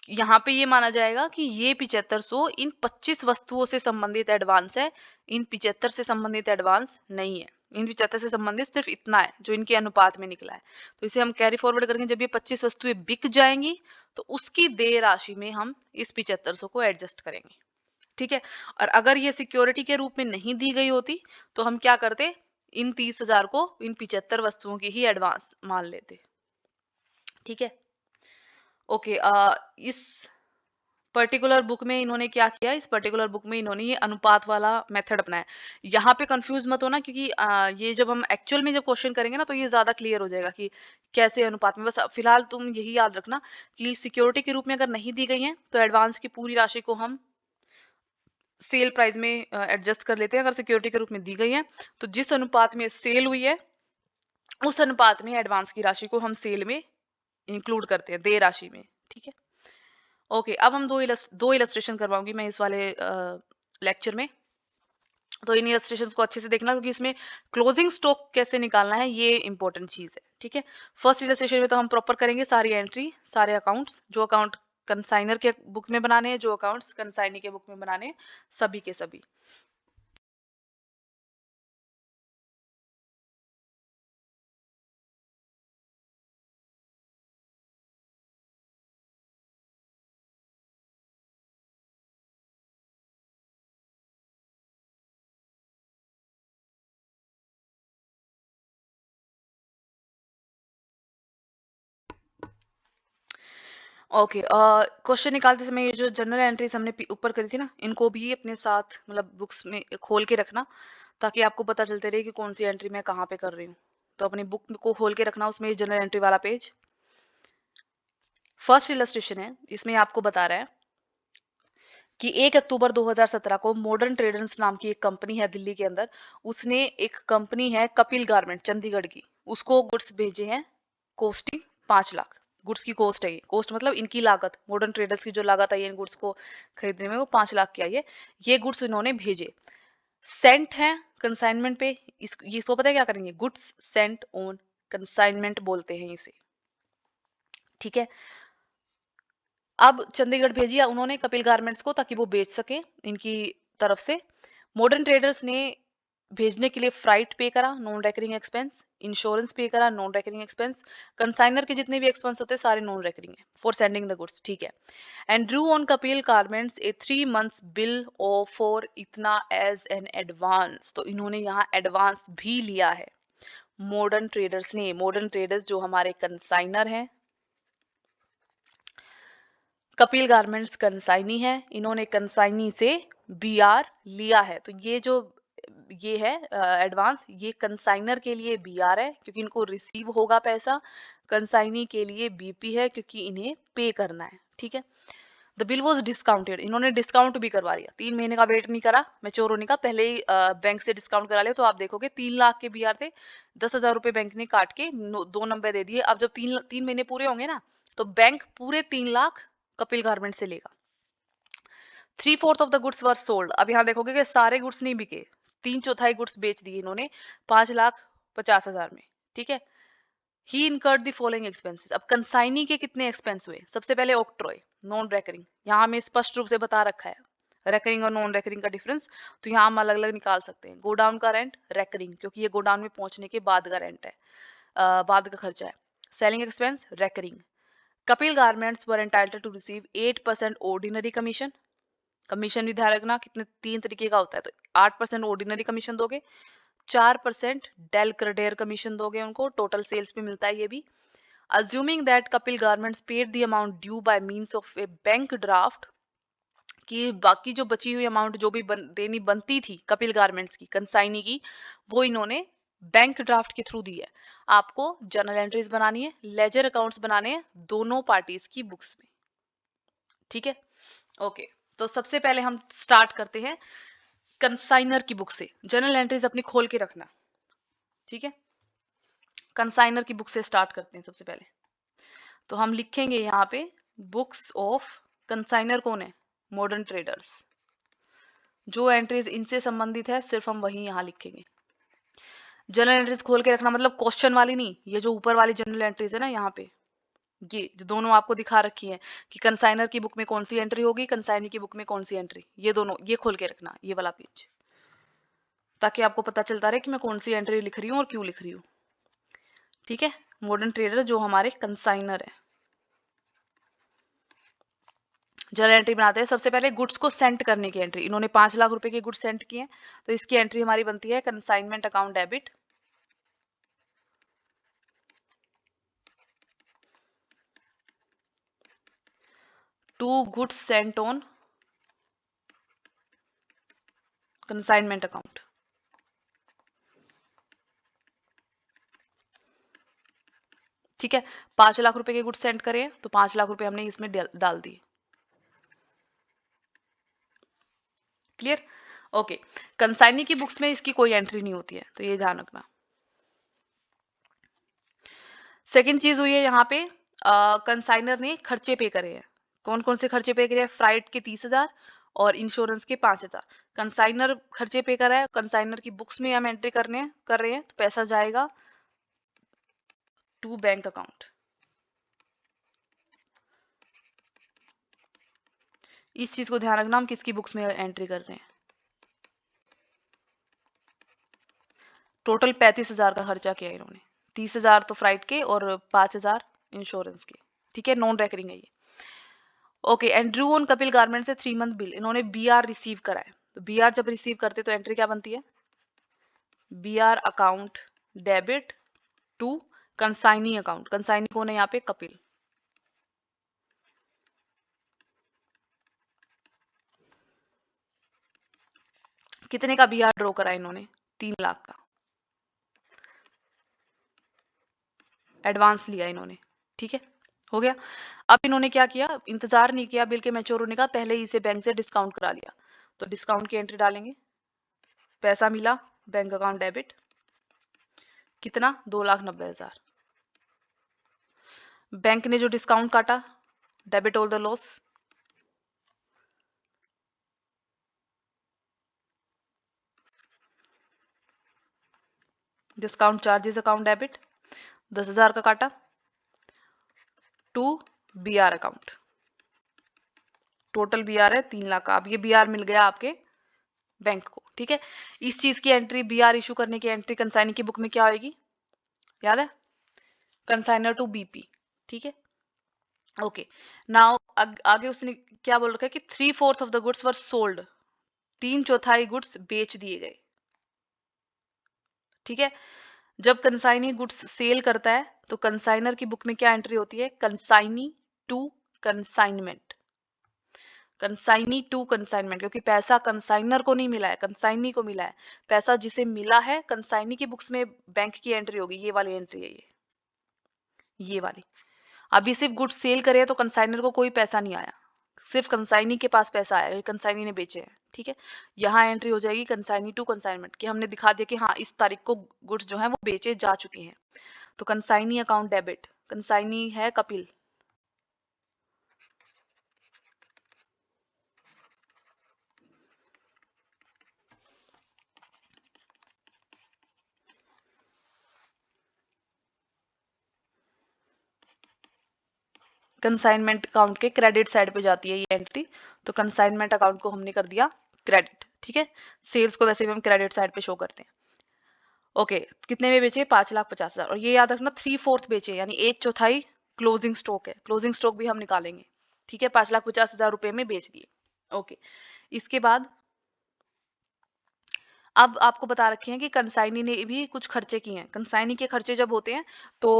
यहाँ पे ये माना जाएगा कि ये 7500 इन 25 वस्तुओं से संबंधित एडवांस है, इन 75 से संबंधित एडवांस नहीं है। इन 75 से संबंधित सिर्फ इतना है जो इनके अनुपात में निकला है। तो इसे हम कैरी फॉरवर्ड करेंगे, जब ये 25 वस्तुएं बिक जाएंगी तो उसकी देय राशि में हम इस 7500 को एडजस्ट करेंगे, ठीक है। और अगर ये सिक्योरिटी के रूप में नहीं दी गई होती तो हम क्या करते, इन 30,000 को इन 75 वस्तुओं की ही एडवांस मान लेते, ठीक है। ओके, इस पर्टिकुलर बुक में इन्होंने क्या किया, इस पर्टिकुलर बुक में इन्होंने ये अनुपात वाला मेथड अपनाया। यहाँ पे कंफ्यूज मत होना, क्योंकि ये जब हम एक्चुअल में जब क्वेश्चन करेंगे ना तो ये ज्यादा क्लियर हो जाएगा कि कैसे अनुपात में। बस फिलहाल तुम यही याद रखना कि सिक्योरिटी के रूप में अगर नहीं दी गई है तो एडवांस की पूरी राशि को हम सेल प्राइस में एडजस्ट कर लेते हैं। अगर सिक्योरिटी के रूप में दी गई है तो जिस अनुपात में सेल हुई है उस अनुपात में एडवांस की राशि को हम सेल में इंक्लूड करते हैं, देय राशि में, ठीक है। ओके, अब हम दो इलस्ट्रेशन करवाऊंगी मैं इस वाले लेक्चर में। तो इन इलस्ट्रेशंस को अच्छे से देखना, क्योंकि इसमें क्लोजिंग स्टॉक कैसे निकालना है ये इंपॉर्टेंट चीज है, ठीक है। फर्स्ट इलस्ट्रेशन में तो हम प्रॉपर करेंगे सारी एंट्री, सारे अकाउंट्स, जो अकाउंट कंसाइनर के बुक में बनाने हैं, जो अकाउंट्स कंसाइनी के बुक में बनाने हैं, सभी के सभी। ओके, क्वेश्चन निकालते समय ये जो जनरल एंट्रीज हमने ऊपर करी थी ना, इनको भी अपने साथ मतलब बुक्स में खोल के रखना, ताकि आपको पता चलते रहे कि कौन सी एंट्री मैं कहाँ पे कर रही हूँ। तो अपनी बुक को खोल के रखना, उसमें जनरल एंट्री वाला पेज। फर्स्ट इलस्ट्रेशन है, इसमें आपको बता रहा है कि 1 अक्टूबर 2017 को मॉडर्न ट्रेडर्स नाम की एक कंपनी है दिल्ली के अंदर, उसने एक कंपनी है कपिल गारमेंट चंडीगढ़ की, उसको गुड्स भेजे हैं कॉस्टिंग 5 लाख। गुड्स की कॉस्ट है, ये कॉस्ट मतलब इनकी लागत, मॉडर्न ट्रेडर्स की जो लागत आई है इन गुड्स को खरीदने में वो 5 लाख की आई है। ये गुड्स इन्होंने भेजे, सेंट है कंसाइनमेंट पे। ये इसको पता है क्या करेंगे, गुड्स सेंट ऑन कंसाइनमेंट बोलते हैं इसे, ठीक है। अब चंडीगढ़ भेजिया उन्होंने कपिल गारमेंट्स को, ताकि वो बेच सके इनकी तरफ से। मॉडर्न ट्रेडर्स ने भेजने के लिए फ्राइट पे करा, नॉन रेकरिंग एक्सपेंस, इंश्योरेंस पे करा, नॉन रेकरिंग एक्सपेंस, कंसाइनर के जितने भी एक्सपेंस होते हैं सारे नॉन रेकरिंग है फॉर सेंडिंग द गुड्स, ठीक है। And Drew on Kapil garments A 3 months bill of for इतना एज एन एडवांस। तो इन्होंने यहाँ एडवांस भी लिया है मॉडर्न ट्रेडर्स ने। मॉडर्न ट्रेडर्स जो हमारे कंसाइनर हैं, कपिल गारमेंट्स कंसाइनी है, इन्होंने कंसाइनी से बीआर लिया है। तो ये जो ये है एडवांस, ये कंसाइनर के लिए बीआर है क्योंकि इनको रिसीव होगा पैसा, कंसाइनी के लिए बीपी है क्योंकि इन्हें पे करना है, ठीक है। द बिल वॉज डिस्काउंटेड, इन्होंने डिस्काउंट भी करवा लिया, 3 महीने का वेट नहीं करा मैच्योर होने का, पहले ही बैंक से डिस्काउंट करा लिया। तो आप देखोगे 3 लाख के बीआर थे, 10,000 रुपए बैंक ने काट के 2 नंबर दे दिए। अब जब 3 महीने पूरे होंगे ना, तो बैंक पूरे 3 लाख कपिल गारमेंट से लेगा। 3/4 of the goods were sold. अब यहाँ देखोगे कि सारे गुड्स नहीं बिके, 3/4 गुड्स बेच दिए इन्होंने 5,50,000 में, ठीक है। ही इनकर्ड द फॉलोइंग एक्सपेंसेस। अब कंसाइनी के कितने एक्सपेंस हुए, सबसे पहले ऑक्ट्रॉय नॉन रेकरिंग, यहाँ हमें स्पष्ट रूप से बता रखा है रेकरिंग और नॉन रेकरिंग का डिफरेंस, तो यहाँ हम अलग अलग निकाल सकते हैं। गोडाउन का रेंट रेकरिंग, क्योंकि ये गोडाउन में पहुंचने के बाद का रेंट है, बाद का खर्चा है। Selling expense recurring. Kapil garments were entitled to receive 8% ordinary commission. Commission भी ध्यान रखना कितने 3 तरीके का होता है, तो 8% ऑर्डिनरी कमीशन दोगे, 4% डेल क्रेडेयर कमीशन दोगे उनको, टोटल सेल्स पे मिलता है ये भी। Assuming that Kapil Garments paid the amount due by means of a bank draft, कि बाकी जो बची हुई अमाउंट जो भी देनी बनती थी कपिल गारमेंट्स की कंसाइनी की, वो इन्होंने बैंक ड्राफ्ट के थ्रू दी है। आपको जर्नल एंट्रीज बनानी है, लेजर अकाउंट्स बनाने हैं दोनों पार्टीज की बुक्स में, ठीक है। ओके, तो सबसे पहले हम स्टार्ट करते हैं कंसाइनर की बुक से। जर्नल एंट्रीज अपनी खोल के रखना, ठीक है। कंसाइनर की बुक से स्टार्ट करते हैं सबसे पहले। तो हम लिखेंगे यहाँ पे बुक्स ऑफ कंसाइनर कौन है, मॉडर्न ट्रेडर्स। जो एंट्रीज इनसे संबंधित है सिर्फ हम वही यहाँ लिखेंगे। जर्नल एंट्रीज खोल के रखना मतलब क्वेश्चन वाली नहीं, ये जो ऊपर वाली जर्नल एंट्रीज है ना यहाँ पे, ये जो दोनों आपको दिखा रखी है कि कंसाइनर की बुक में कौन सी एंट्री होगी, कंसाइनी की बुक में कौन सी एंट्री, ये दोनों ये खोल के रखना, ये वाला पेज, ताकि आपको पता चलता रहे कि मैं कौन सी एंट्री लिख रही हूँ और क्यों लिख रही हूँ, ठीक है। मॉडर्न ट्रेडर जो हमारे कंसाइनर है, जर्नल एंट्री बनाते हैं। सबसे पहले गुड्स को सेंड करने की एंट्री, इन्होंने 5 लाख रुपए के गुड्स सेंड किए, तो इसकी एंट्री हमारी बनती है consignment account debit to goods sent on consignment account, ठीक है। 5 लाख रुपए के गुड्स सेंड करे तो 5 लाख रुपए हमने इसमें डाल दिए, क्लियर। ओके, कंसाइनी की बुक्स में इसकी कोई एंट्री नहीं होती है, तो ये ध्यान रखना। सेकेंड चीज हुई है यहाँ पे, कंसाइनर ने खर्चे पे करे हैं। कौन कौन से खर्चे पे करे हैं, फ्राइट के 30,000 और इंश्योरेंस के 5,000। कंसाइनर खर्चे पे करा है, कंसाइनर की बुक्स में हम एंट्री कर रहे हैं, तो पैसा जाएगा टू बैंक अकाउंट। इस चीज को ध्यान रखना, हम किसकी बुक्स में एंट्री कर रहे हैं। टोटल 35,000 का खर्चा किया इन्होंने, 30,000 तो फ्राइट के और 5,000 इंश्योरेंस के, ठीक है। नॉन रेकरिंग है ये। Okay, and Drew on Kapil garment से 3 मंथ बिल, इन्होंने बीआर रिसीव करा है। तो बीआर जब रिसीव करते तो एंट्री क्या बनती है, BR account debit to consignee account. Consignee कौन है यहाँ पे, कपिल। कितने का बीआर ड्रॉ करा इन्होंने? 3 लाख का एडवांस लिया इन्होंने, ठीक है, हो गया। अब इन्होंने क्या किया, इंतजार नहीं किया, बिल के मैच्योर होने का पहले ही इसे बैंक से डिस्काउंट करा लिया। तो डिस्काउंट की एंट्री डालेंगे, पैसा मिला बैंक अकाउंट डेबिट, कितना, 2,90,000। बैंक ने जो डिस्काउंट काटा, debit all the loss, discount charges account debit 10,000 का काटा to BR account, total BR है 3 लाख का। अब ये बीआर मिल गया आपके बैंक को, ठीक है। इस चीज की एंट्री, बीआर इशू करने की एंट्री कंसाइनी की बुक में क्या होगी, याद है, कंसाइनर टू बीपी, ठीक है। ओके, नाउ आगे उसने क्या बोल रखा है कि 3/4 of the goods were sold, 3/4 goods बेच दिए गए, ठीक है। जब कंसाइनी गुड्स सेल करता है तो कंसाइनर की बुक में क्या एंट्री होती है, consignee to consignment, consignee to consignment, क्योंकि पैसा कंसाइनर को नहीं मिला है, कंसाइनी को मिला है। पैसा जिसे मिला है कंसाइनी की बुक्स में बैंक की एंट्री होगी, ये वाली एंट्री है, ये वाली। अभी सिर्फ गुड्स सेल करे तो कंसाइनर को कोई पैसा नहीं आया, सिर्फ कंसाइनी के पास पैसा आया, कंसाइनी ने बेचे हैं, ठीक है। यहाँ एंट्री हो जाएगी कंसाइनी टू कंसाइनमेंट, कि हमने दिखा दिया कि हाँ इस तारीख को गुड्स जो है वो बेचे जा चुके हैं। तो कंसाइनी अकाउंट डेबिट, कंसाइनी है कपिल, कंसाइनमेंट अकाउंट के क्रेडिट साइड पे जाती है ये एंट्री। तो कंसाइनमेंट अकाउंट को हमने कर दिया क्रेडिट, ठीक है। सेल्स को वैसे भी हम क्रेडिट साइड पे शो करते हैं। ओके, कितने में बेचे, 5,50,000। और ये याद रखना 3/4 बेचे, यानी 1/4 क्लोजिंग स्टॉक है, क्लोजिंग स्टॉक भी हम निकालेंगे, ठीक है। 5,50,000 रुपए में बेच दिए। ओके, इसके बाद अब आपको बता रखे हैं कि कंसाइनी ने भी कुछ खर्चे किए हैं। कंसाइनी के खर्चे जब होते हैं तो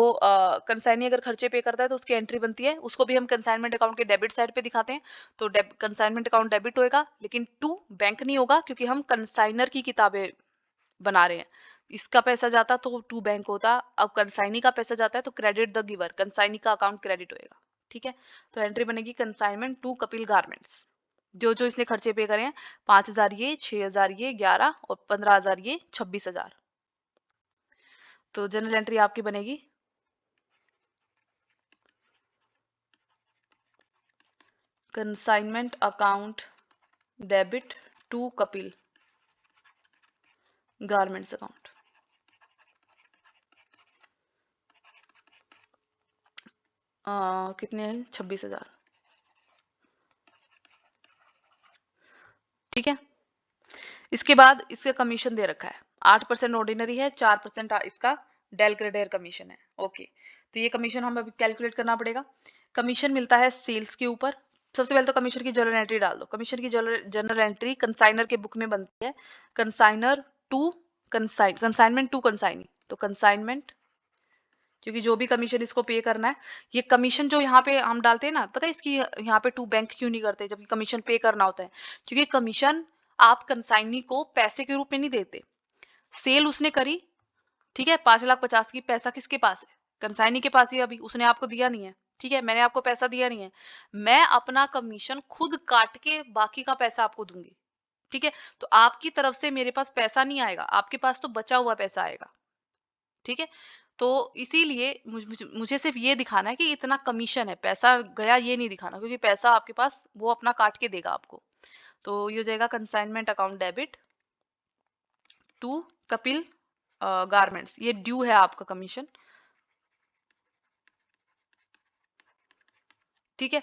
कंसाइनी अगर खर्चे पे करता है तो उसकी एंट्री बनती है, उसको भी हम कंसाइनमेंट अकाउंट के डेबिट साइड पे दिखाते हैं। तो कंसाइनमेंट अकाउंट डेबिट होएगा, लेकिन टू बैंक नहीं होगा, क्योंकि हम कंसाइनर की किताबें बना रहे हैं। इसका पैसा जाता तो टू बैंक होता, अब कंसाइनी का पैसा जाता है तो क्रेडिट द गिवर, कंसाइनी का अकाउंट क्रेडिट होएगा, ठीक है। तो एंट्री बनेगी कंसाइनमेंट टू कपिल गारमेंट्स, जो जो इसने खर्चे पे करे हैं, 5,000 ये, 6,000 ये, 11 और 15,000 ये, 26,000। तो जनरल एंट्री आपकी बनेगी consignment account debit to Kapil garments account, कितने हैं, 26,000, ठीक है। इसके बाद इसका कमीशन दे रखा है, 8% ऑर्डिनरी है, 4% इसका डेल क्रेडियर कमीशन है। ओके, तो ये कमीशन हम अभी कैलकुलेट करना पड़ेगा। कमीशन मिलता है सेल्स के ऊपर। सबसे पहले तो कमीशन की जर्नल एंट्री डाल दो। कमीशन की जर्नल एंट्री कंसाइनर के बुक में बनती है, consignor to consignment to consignee. तो कंसाइनमेंट, क्योंकि जो भी कमीशन इसको पे करना है, ये कमीशन जो यहाँ पे हम डालते हैं ना, पता है इसकी यहाँ पे टू बैंक क्यों नहीं करते जबकि कमीशन पे करना होता है, क्योंकि कमीशन आप कंसाइनी को पैसे के रूप में नहीं देते। सेल उसने करी, ठीक है, 5,50,000 की, पैसा किसके पास है, कंसाइनी के पास ही, अभी उसने आपको दिया नहीं है, ठीक है, मैंने आपको पैसा दिया नहीं है, मैं अपना कमीशन खुद काट के बाकी का पैसा आपको दूंगी, ठीक है। तो आपकी तरफ से मेरे पास पैसा नहीं आएगा, आपके पास तो बचा हुआ पैसा आएगा, ठीक है। तो इसीलिए मुझे सिर्फ ये दिखाना है कि इतना कमीशन है, पैसा गया ये नहीं दिखाना, क्योंकि पैसा आपके पास वो अपना काट के देगा आपको। तो ये हो जाएगा consignment account debit to Kapil garments, ये ड्यू है आपका कमीशन, ठीक है।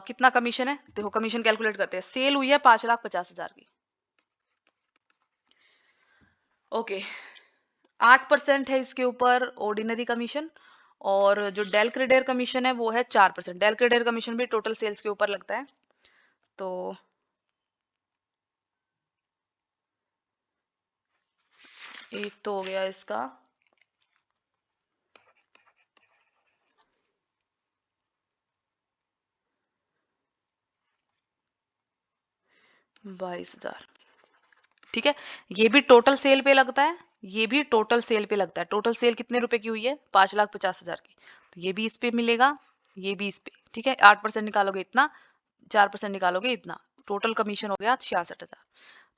कितना कमीशन है, देखो कमीशन कैलकुलेट करते हैं। सेल हुई है 5,50,000 की, ओके, 8% है इसके ऊपर ऑर्डिनरी कमीशन, और जो डेल क्रेडियर कमीशन है वो है 4%। डेल क्रेडियर कमीशन भी टोटल सेल्स के ऊपर लगता है। तो एक तो हो गया इसका, $22,000, ठीक है, ये भी टोटल सेल पे लगता है, ये भी टोटल सेल पे लगता है। टोटल सेल कितने रुपए की हुई है? 5,50,000 की। तो ये भी इस पे मिलेगा, ये भी इस पे। ठीक है, 8% निकालोगे इतना, 4% निकालोगे इतना। टोटल कमीशन हो गया 66,000।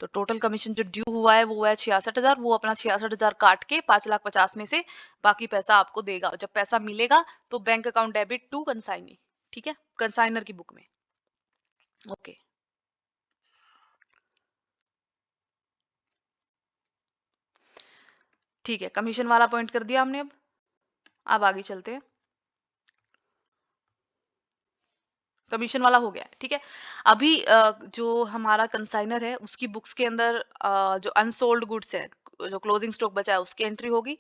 तो टोटल कमीशन जो ड्यू हुआ है वो हुआ है 66,000। वो अपना 66,000 काट के 5,50,000 में से बाकी पैसा आपको देगा। जब पैसा मिलेगा तो bank account debit to consignee. ठीक है, कंसाइनर की बुक में। ओके, ठीक है, कमीशन वाला पॉइंट कर दिया हमने। अब आगे चलते हैं। कमीशन वाला हो गया है, ठीक है। अभी जो हमारा कंसाइनर है उसकी बुक्स के अंदर जो अनसोल्ड गुड्स है, जो क्लोजिंग स्टॉक बचा है उसकी एंट्री होगी।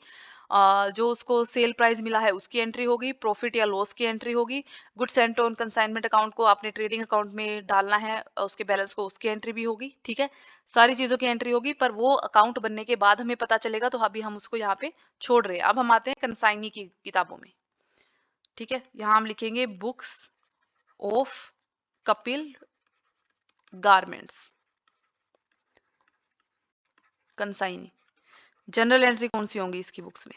जो उसको सेल प्राइस मिला है उसकी एंट्री होगी। प्रॉफिट या लॉस की एंट्री होगी। Goods sent on consignment account को आपने ट्रेडिंग अकाउंट में डालना है, उसके बैलेंस को, उसकी एंट्री भी होगी। ठीक है, सारी चीजों की एंट्री होगी, पर वो अकाउंट बनने के बाद हमें पता चलेगा, तो अभी हम उसको यहाँ पे छोड़ रहे हैं। अब हम आते हैं कंसाइनी की किताबों में। ठीक है, यहाँ हम लिखेंगे books of Kapil garments consignee. General entry कौन सी होंगी इसकी बुक्स में?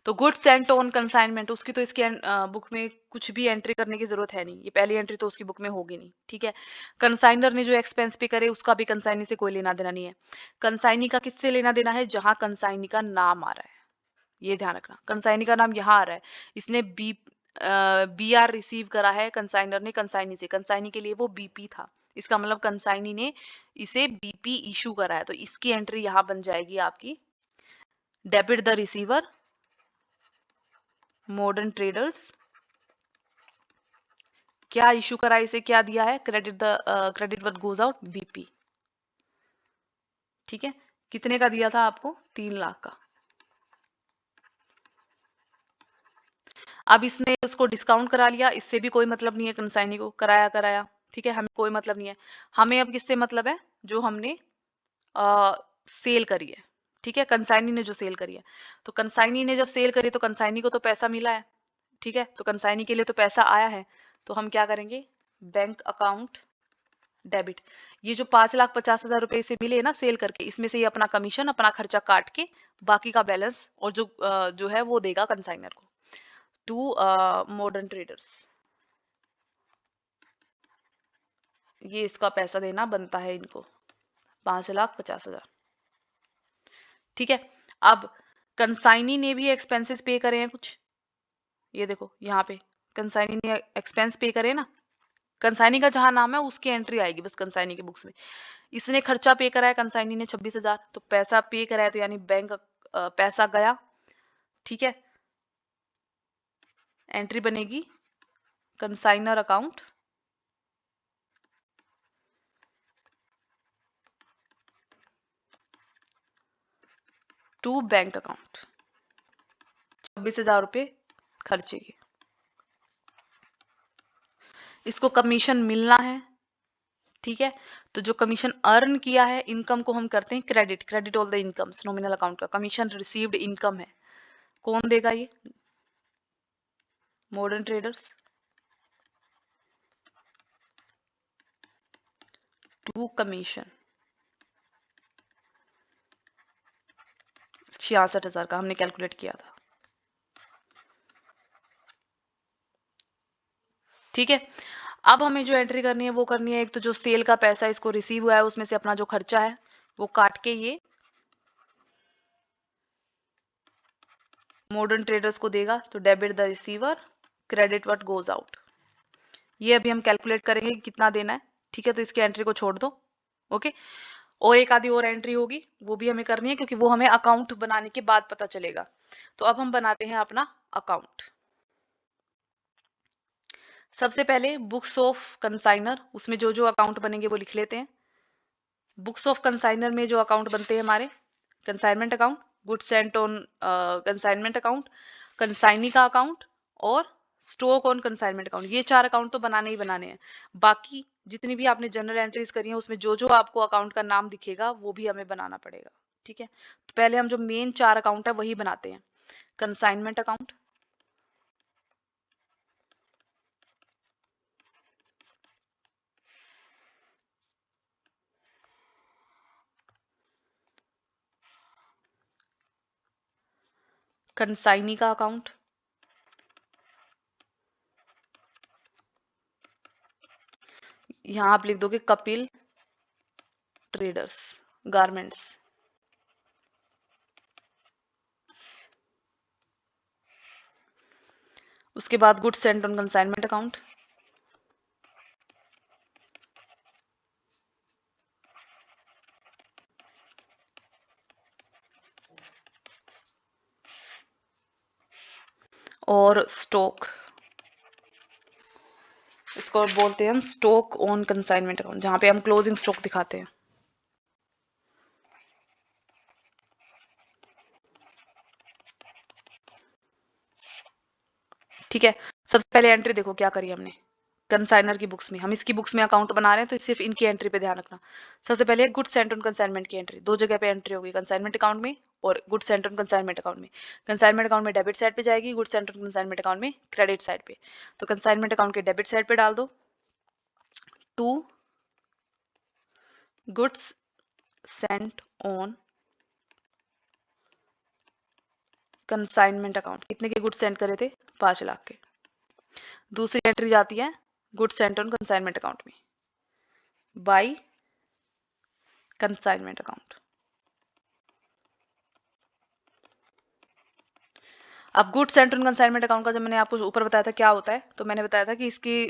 तो गुड्स सेंट ऑन कंसाइनमेंट, उसकी तो इसकी बुक में कुछ भी एंट्री करने की जरूरत है नहीं। ये पहली एंट्री तो उसकी बुक में होगी नहीं। ठीक है, कंसाइनर ने जो एक्सपेंस पे करे उसका भी कंसाइनी से कोई लेना देना नहीं है। कंसाइनी का किससे लेना देना है? जहां कंसाइनी का नाम आ रहा है, ये ध्यान रखना। कंसाइनी का नाम यहाँ आ रहा है, इसने बी आर रिसीव करा है कंसाइनर ने कंसाइनी से। कंसाइनी के लिए वो बीपी था, इसका मतलब कंसाइनी ने इसे बीपी इशू करा है, तो इसकी एंट्री यहाँ बन जाएगी आपकी debit the receiver modern traders. क्या इशू करा, इसे क्या दिया है? Credit the credit what goes out BP. ठीक है, कितने का दिया था आपको? 3 लाख का। अब इसने उसको डिस्काउंट करा लिया, इससे भी कोई मतलब नहीं है कंसाइनी को, कराया कराया। ठीक है, हमें कोई मतलब नहीं है। हमें अब किससे मतलब है? जो हमने सेल करी है। ठीक है, कंसाइनी ने जो सेल करी है, तो कंसाइनी ने जब सेल करी तो कंसाइनी को तो पैसा मिला है। ठीक है, तो कंसाइनी के लिए तो पैसा आया है, तो हम क्या करेंगे? Bank account debit. ये जो 5,50,000 रुपए इसे मिले ना सेल करके, इसमें से ये अपना कमीशन, अपना खर्चा काट के बाकी का बैलेंस और जो है वो देगा कंसाइनर को टू मॉडर्न ट्रेडर्स। ये इसका पैसा देना बनता है इनको, 5,50,000। ठीक है, अब कंसाइनी ने भी एक्सपेंसेस पे करे हैं कुछ। ये देखो यहाँ पे कंसाइनी ने एक्सपेंस पे करे ना, कंसाइनी का जहां नाम है उसकी एंट्री आएगी बस कंसाइनी की बुक्स में। इसने खर्चा पे करा है कंसाइनी ने 26,000, तो पैसा पे करा है, तो यानी बैंक पैसा गया। ठीक है, एंट्री बनेगी consignor account to bank account. 26,000 रुपये खर्चे के, इसको कमीशन मिलना है। ठीक है, तो जो कमीशन अर्न किया है, इनकम को हम करते हैं credit. Credit all the incomes, nominal account का कमीशन रिसीव्ड इनकम है। कौन देगा ये? Modern traders to commission. 66,000 का हमने कैलकुलेट किया था। ठीक है, अब हमें जो एंट्री करनी है वो करनी है, एक तो जो सेल का पैसा इसको रिसीव हुआ है उसमें से अपना जो खर्चा है वो काट के ये मॉडर्न ट्रेडर्स को देगा, तो debit the receiver credit what goes out. ये अभी हम कैलकुलेट करेंगे कि कितना देना है। ठीक है, तो इसकी एंट्री को छोड़ दो। ओके, और एक आधी और एंट्री होगी, वो भी हमें करनी है, क्योंकि वो हमें अकाउंट बनाने के बाद पता चलेगा। तो अब हम बनाते हैं अपना अकाउंट। सबसे पहले बुक्स ऑफ कंसाइनर, उसमें जो जो अकाउंट बनेंगे वो लिख लेते हैं। बुक्स ऑफ कंसाइनर में जो अकाउंट बनते हैं हमारे, consignment account, goods sent on consignment account, consignee का अकाउंट और स्टॉक ऑन कंसाइनमेंट अकाउंट। ये 4 अकाउंट तो बनाने ही बनाने हैं। बाकी जितनी भी आपने जनरल एंट्रीज करी हैं उसमें जो जो आपको अकाउंट का नाम दिखेगा वो भी हमें बनाना पड़ेगा। ठीक है, तो पहले हम जो मेन 4 अकाउंट है वही बनाते हैं। कंसाइनमेंट अकाउंट, कंसाइनी का अकाउंट, यहां आप लिख दोगे कपिल ट्रेडर्स गारमेंट्स। उसके बाद goods sent on consignment account, और स्टॉक, इसको बोलते हैं हम स्टॉक ऑन कंसाइनमेंट अकाउंट, जहां पे हम क्लोजिंग स्टॉक दिखाते हैं। ठीक है, सबसे पहले एंट्री देखो क्या करी हमने कंसाइनर की बुक्स में, हम इसकी बुक्स में अकाउंट बना रहे हैं तो सिर्फ इनकी एंट्री पे ध्यान रखना। सबसे पहले गुड्स सेंट ऑन कंसाइनमेंट की एंट्री, दो जगह पे एंट्री होगी, कंसाइनमेंट अकाउंट में और goods sent on consignment account में। कंसाइनमेंट अकाउंट में डेबिट साइड पे जाएगी, goods sent on consignment account में क्रेडिट साइड पे। तो कंसाइनमेंट अकाउंट के डेबिट साइड पे डाल दो to goods sent on consignment account, कितने के गुड्स सेंड करे थे, 5 लाख के। दूसरी एंट्री जाती है goods sent on consignment account में बाय कंसाइनमेंट अकाउंट। अब goods sent on consignment account का जब मैंने आपको ऊपर बताया था क्या होता है, तो मैंने बताया था कि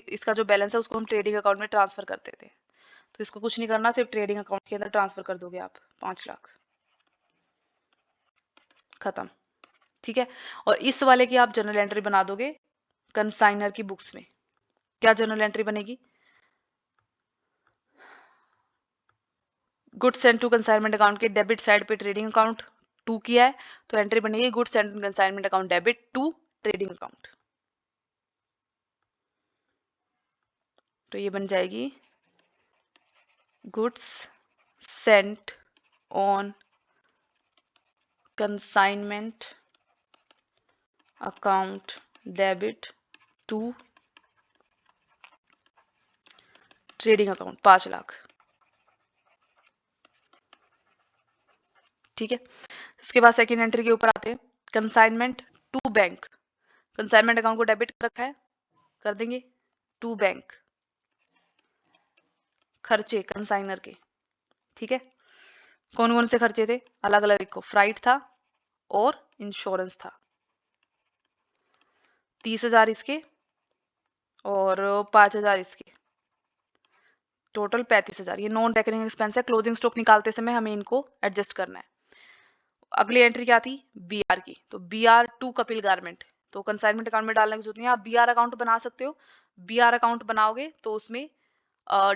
इसका जो बैलेंस है उसको हम ट्रेडिंग अकाउंट में ट्रांसफर करते थे। तो इसको कुछ नहीं करना, सिर्फ ट्रेडिंग अकाउंट के अंदर ट्रांसफर कर दोगे आप 5 लाख, खत्म। ठीक है, और इस वाले की आप जर्नल एंट्री बना दोगे कंसाइनर की बुक्स में। क्या जर्नल एंट्री बनेगी, goods sent to consignment account के डेबिट साइड पे ट्रेडिंग अकाउंट 2 किया है, तो एंट्री बनेगी goods sent to consignment account debit to trading account. तो ये बन जाएगी goods sent on consignment account debit to trading account 5 lakh. ठीक है, इसके बाद सेकेंड एंट्री के ऊपर आते हैं, consignment to bank. Consignment account को डेबिट कर रखा है, कर देंगे टू बैंक, खर्चे कंसाइनर के। ठीक है, कौन कौन से खर्चे थे, अलग अलग लिखो, फ्राइट था और इंश्योरेंस था, 30,000 इसके और 5,000 इसके, टोटल 35,000। ये नॉन रेकरिंग एक्सपेंस है, क्लोजिंग स्टॉक निकालते समय हमें इनको एडजस्ट करना है। अगली एंट्री क्या थी, बी आर की, तो B R to Kapil garment, तो कंसाइनमेंट अकाउंट में डालने की जरूरत नहीं है, आप बी आर अकाउंट बना सकते हो। बी आर अकाउंट बनाओगे तो उसमें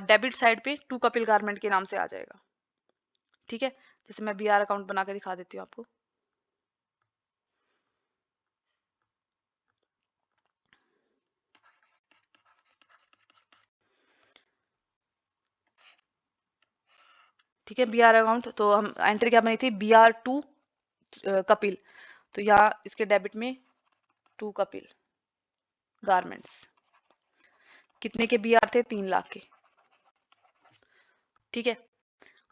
डेबिट साइड पे टू कपिल गारमेंट के नाम से आ जाएगा। ठीक है, जैसे मैं बी आर अकाउंट बना के दिखा देती हूँ आपको। ठीक है, बी आर अकाउंट, तो हम एंट्री क्या बनी थी, बी आर टू कपिल, तो यहाँ इसके डेबिट में टू कपिल गारमेंट्स, कितने के बी आर थे, 3 लाख के। ठीक है,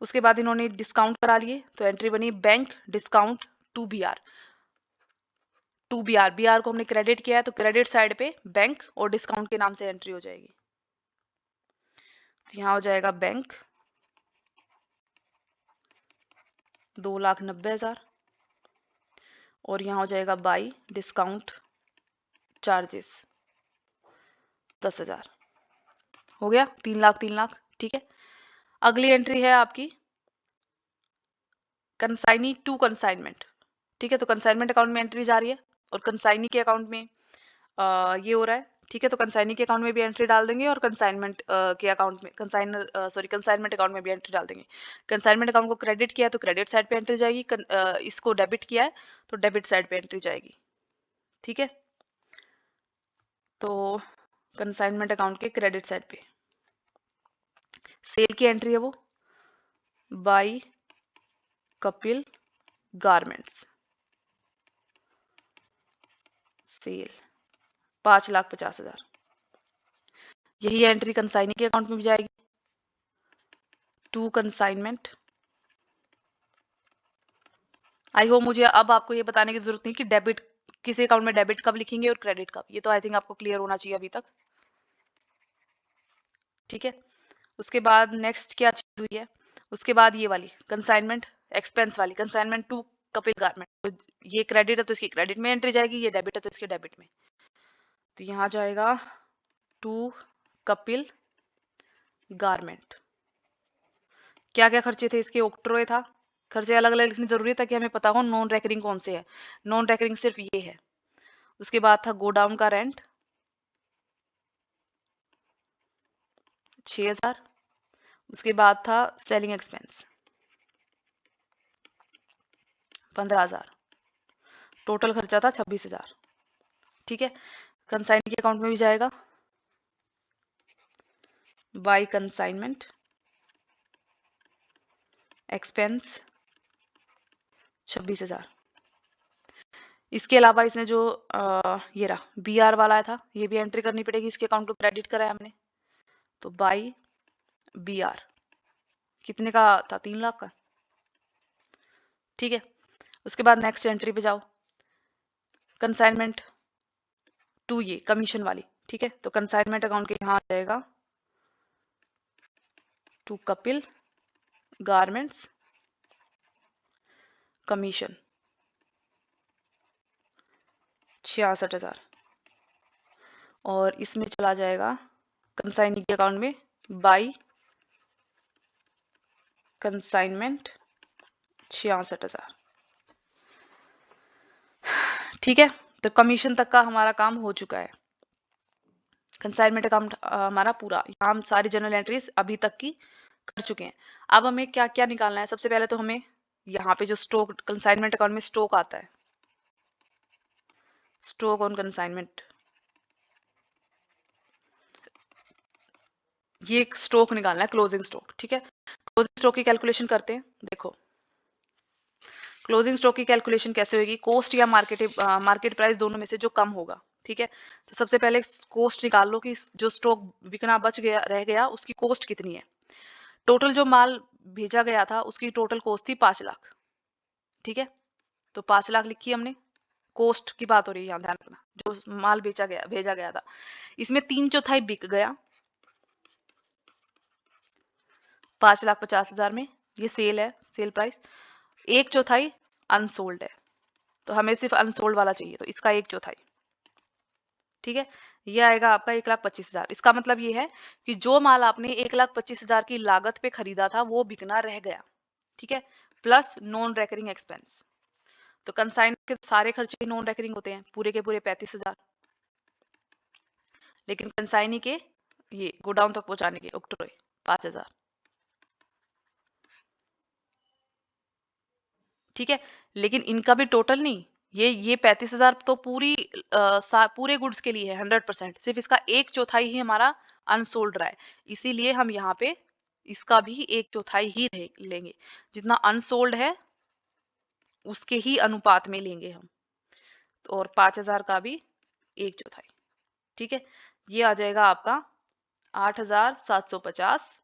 उसके बाद इन्होंने डिस्काउंट करा लिए, तो एंट्री बनी bank discount to B R. To B R, B R को हमने क्रेडिट किया है तो क्रेडिट साइड पे बैंक और डिस्काउंट के नाम से एंट्री हो जाएगी। तो यहाँ हो जाएगा बैंक 2,90,000 और यहाँ हो जाएगा बाई डिस्काउंट चार्जेस 10,000, हो गया 3 लाख 3 लाख। ठीक है, अगली एंट्री है आपकी कंसाइनी टू कंसाइनमेंट। ठीक है, तो कंसाइनमेंट अकाउंट में एंट्री जा रही है और कंसाइनी के अकाउंट में ये हो रहा है। ठीक है, तो कंसाइनी के अकाउंट में भी एंट्री डाल देंगे और कंसाइनमेंट के अकाउंट में कंसाइनमेंट अकाउंट में भी एंट्री डाल देंगे। कंसाइनमेंट अकाउंट को क्रेडिट किया है तो क्रेडिट साइड पे एंट्री जाएगी, इसको डेबिट किया है तो डेबिट साइड पे एंट्री जाएगी। ठीक है, तो कंसाइनमेंट अकाउंट के क्रेडिट साइड पे सेल की एंट्री है वो बाय कपिल गारमेंट्स, सेल 5,50,000। यही एंट्री कंसाइनी के अकाउंट में भी जाएगी टू कंसाइनमेंट। आई होप मुझे अब आपको ये बताने की जरूरत नहीं कि डेबिट किस अकाउंट में डेबिट कब लिखेंगे और क्रेडिट कब, ये तो आई थिंक आपको क्लियर होना चाहिए अभी तक। ठीक है, उसके बाद नेक्स्ट क्या चीज हुई है, उसके बाद ये वाली कंसाइनमेंट एक्सपेंस वाली, कंसाइनमेंट टू कपिल गारमेंट, तो ये क्रेडिट है तो इसकी क्रेडिट में एंट्री जाएगी, ये डेबिट है तो इसके डेबिट में। तो यहाँ जाएगा टू कपिल गारमेंट। क्या क्या खर्चे थे इसके, ऑक्ट्रॉय था, खर्चे अलग अलग लिखनी जरूरी था कि हमें पता हो नॉन रेकरिंग कौन से है, नॉन रेकरिंग सिर्फ ये है। उसके बाद था गोडाउन का रेंट 6000, उसके बाद था सेलिंग एक्सपेंस 15000, टोटल खर्चा था 26000। ठीक है, कंसाइन के अकाउंट में भी जाएगा बाय कंसाइनमेंट एक्सपेंस 26000। इसके अलावा इसने जो ये रहा बी आर वाला था, ये भी एंट्री करनी पड़ेगी, इसके अकाउंट को क्रेडिट करा है हमने, तो बाई बी आर कितने का था, 3 लाख का। ठीक है, उसके बाद नेक्स्ट एंट्री पे जाओ, कंसाइनमेंट टू ये कमीशन वाली। ठीक है, तो कंसाइनमेंट अकाउंट के यहाँ आ जाएगा टू कपिल गारमेंट्स कमीशन 66,000, और इसमें चला जाएगा कंसाइनी के अकाउंट में बाई कंसाइनमेंट 66,000। ठीक है, तो कमीशन तक का हमारा काम हो चुका है, कंसाइनमेंट अकाउंट हमारा पूरा, यहाँ हम सारी जनरल एंट्रीज अभी तक की कर चुके हैं। अब हमें क्या क्या निकालना है, सबसे पहले तो हमें यहाँ पे जो स्टॉक कंसाइनमेंट अकाउंट में स्टॉक आता है, स्टॉक ऑन कंसाइनमेंट, ये एक स्टॉक निकालना है, क्लोजिंग स्टॉक। ठीक है, क्लोजिंग स्टॉक की कैलकुलेशन करते हैं। देखो क्लोजिंग स्टॉक की कैलकुलेशन कैसे होगी, कॉस्ट या मार्केट प्राइस दोनों में से जो कम होगा। ठीक है, तो सबसे पहले कॉस्ट निकाल लो कि जो स्टॉक बिकना बच गया रह गया उसकी कॉस्ट कितनी है। टोटल जो माल भेजा गया था उसकी टोटल कॉस्ट थी 5 लाख। ठीक है, तो 5 लाख लिखी हमने, कॉस्ट की बात हो रही है यहाँ, ध्यान रखना, जो माल भेजा गया था, इसमें 3/4 बिक गया 5,50,000 में, ये सेल है, सेल प्राइस। 1/4 अनसोल्ड है, तो हमें सिर्फ अनसोल्ड वाला चाहिए, तो इसका 1/4। ठीक है, ये आएगा आपका 1,25,000। इसका मतलब ये है कि जो माल आपने 1,25,000 की लागत पे खरीदा था वो बिकना रह गया। ठीक है, प्लस नॉन रेकरिंग एक्सपेंस, तो कंसाइन के सारे खर्चे नॉन रेकरिंग होते हैं, पूरे के पूरे 35,000, लेकिन कंसाइनी के ये गोडाउन तक पहुंचाने के ऑक्ट्रॉय 5,000। ठीक है, लेकिन इनका भी टोटल नहीं, ये 35,000 तो पूरे गुड्स के लिए है 100%, सिर्फ इसका 1/4 ही हमारा अनसोल्ड रहा है, इसीलिए हम यहाँ पे इसका भी 1/4 ही लेंगे, जितना अनसोल्ड है उसके ही अनुपात में लेंगे हम, और 5,000 का भी 1/4। ठीक है, ये आ जाएगा आपका 8,750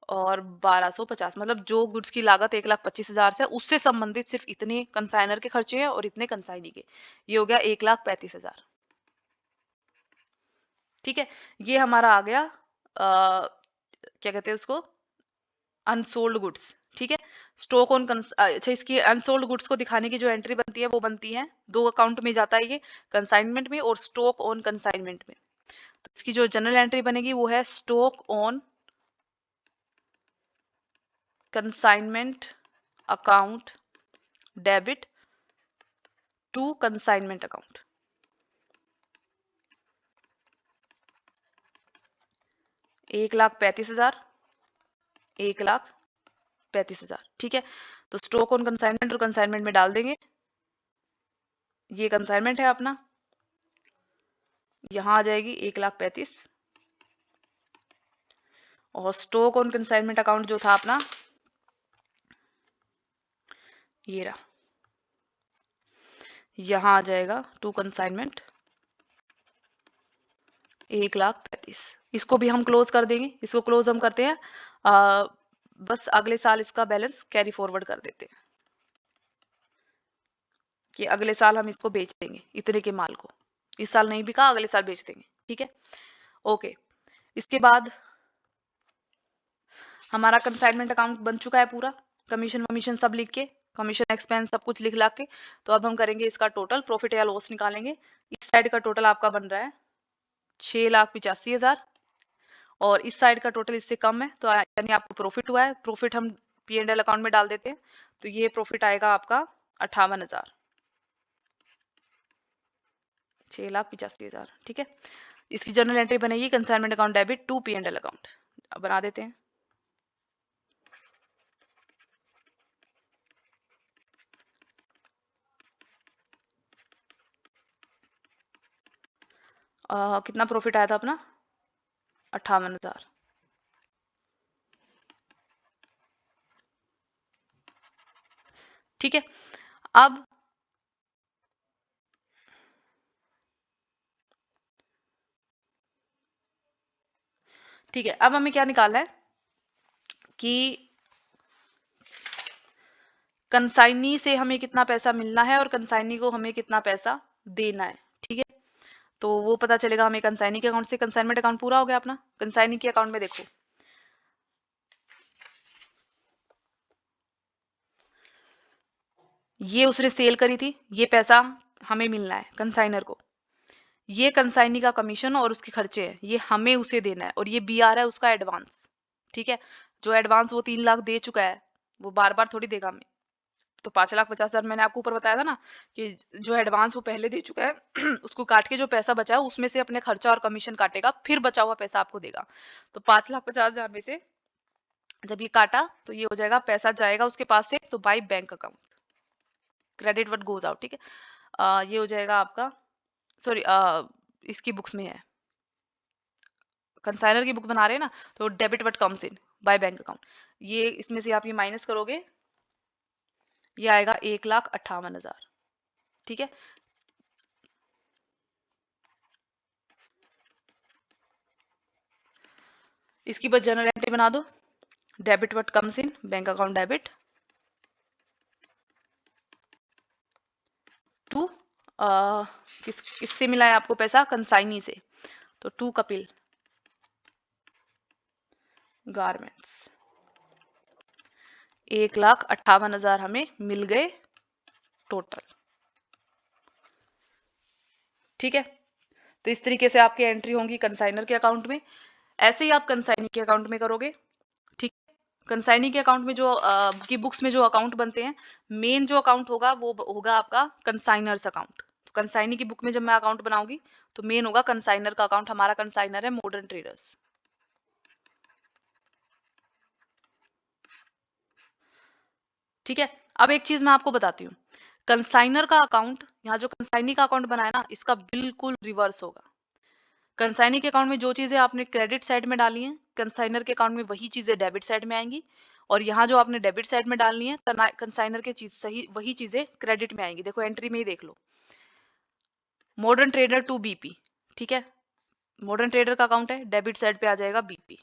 और 1,250, मतलब जो गुड्स की लागत 1,25,000 से उससे संबंधित सिर्फ इतने कंसाइनर के खर्चे हैं और इतने कंसाइनी के, ये हो गया 1,35,000। ठीक है, ये हमारा आ गया क्या कहते हैं उसको, अनसोल्ड गुड्स। ठीक है, स्टॉक ऑन अच्छा, इसकी अनसोल्ड गुड्स को दिखाने की जो एंट्री बनती है वो बनती है, दो अकाउंट में जाता है ये, कंसाइनमेंट में और स्टॉक ऑन कंसाइनमेंट में। तो इसकी जो जनरल एंट्री बनेगी वो है stock on consignment account debit to consignment account. 1,35,000, 1,35,000। ठीक है, तो स्टॉक ऑन कंसाइनमेंट और कंसाइनमेंट में डाल देंगे, ये कंसाइनमेंट है अपना, यहाँ आ जाएगी 1,35,000, और स्टॉक ऑन कंसाइनमेंट अकाउंट जो था अपना ये रहा, यहाँ आ जाएगा टू कंसाइनमेंट 1,35,000। इसको भी हम क्लोज कर देंगे, इसको क्लोज हम करते हैं बस अगले साल इसका बैलेंस कैरी फॉरवर्ड कर देते हैं। कि अगले साल हम इसको बेच देंगे इतने के माल को, इस साल नहीं बिका अगले साल बेच देंगे, ठीक है। ओके, इसके बाद हमारा कंसाइनमेंट अकाउंट बन चुका है पूरा, कमीशन वमीशन सब लिख के, कमीशन एक्सपेंस सब कुछ लिख ला के। तो अब हम करेंगे इसका टोटल प्रॉफिट या लॉस निकालेंगे। इस साइड का टोटल आपका बन रहा है 6,85,000 और इस साइड का टोटल इससे कम है, तो यानी आपको प्रॉफिट हुआ है। प्रॉफिट हम P&L अकाउंट में डाल देते हैं, तो ये प्रॉफिट आएगा आपका 58,000, 6,85,000, ठीक है। इसकी जर्नल एंट्री बनेगी consignment account debit to P&L account. अब बना देते हैं। कितना प्रॉफिट आया था अपना, 58,000, ठीक है। अब ठीक है, अब हमें क्या निकालना है कि कंसाइनी से हमें कितना पैसा मिलना है और कंसाइनी को हमें कितना पैसा देना है, ठीक है। तो वो पता चलेगा हमें कंसाइनी के अकाउंट से। कंसाइनमेंट अकाउंट पूरा हो गया अपना। कंसाइनी के अकाउंट में देखो, ये उसने सेल करी थी, ये पैसा हमें मिलना है कंसाइनर को। ये कंसाइनी का कमीशन और उसके खर्चे हैं, ये हमें उसे देना है। और ये BR है उसका एडवांस, ठीक है। जो एडवांस वो 3 लाख दे चुका है, वो बार बार थोड़ी देगा हमें। तो 5,50,000 मैंने आपको ऊपर बताया था ना कि जो एडवांस वो पहले दे चुका है उसको काट के जो पैसा बचा है उसमें से अपने खर्चा और कमीशन काटेगा, फिर बचा हुआ पैसा आपको देगा। तो 5,50,000 में से जब ये काटा तो ये हो जाएगा, पैसा जाएगा उसके पास से, तो by bank account, credit what goes out, ठीक है। ये हो जाएगा आपका, सॉरी, इसकी बुक्स में है, कंसाइनर की बुक बना रहे हैं ना, तो debit what comes in by bank account. ये इसमें से आप ये माइनस करोगे, ये आएगा 1,58,000, ठीक है। इसकी बस जनरल एंट्री बना दो, debit what comes in bank account debit to, किससे मिला है आपको पैसा, कंसाइनी से, तो टू कपिल गारमेंट्स। 1,58,000 हमें मिल गए टोटल, ठीक है। तो इस तरीके से आपकी एंट्री होंगी कंसाइनर के अकाउंट में। ऐसे ही आप कंसाइनी के अकाउंट में करोगे, ठीक है। कंसाइनी के अकाउंट में जो की बुक्स में जो अकाउंट बनते हैं, मेन जो अकाउंट होगा वो होगा आपका कंसाइनर्स अकाउंट। तो कंसाइनी की बुक में जब मैं अकाउंट बनाऊंगी तो मेन होगा कंसाइनर का अकाउंट। हमारा कंसाइनर है मॉडर्न ट्रेडर्स, ठीक है। अब एक चीज मैं आपको बताती हूँ, कंसाइनर का अकाउंट, यहाँ जो कंसाइनी का अकाउंट बनाया ना, इसका बिल्कुल रिवर्स होगा। कंसाइनी के अकाउंट में जो चीजें आपने क्रेडिट साइड में डाली हैं, कंसाइनर के अकाउंट में वही चीजें डेबिट साइड में आएंगी। और यहाँ जो आपने डेबिट साइड में डालनी है, कंसाइनर के चीज सही वही चीजें क्रेडिट में आएंगी। देखो एंट्री में ही देख लो, मॉडर्न ट्रेडर टू BP, ठीक है। मॉडर्न ट्रेडर का अकाउंट है, डेबिट साइड पे आ जाएगा BP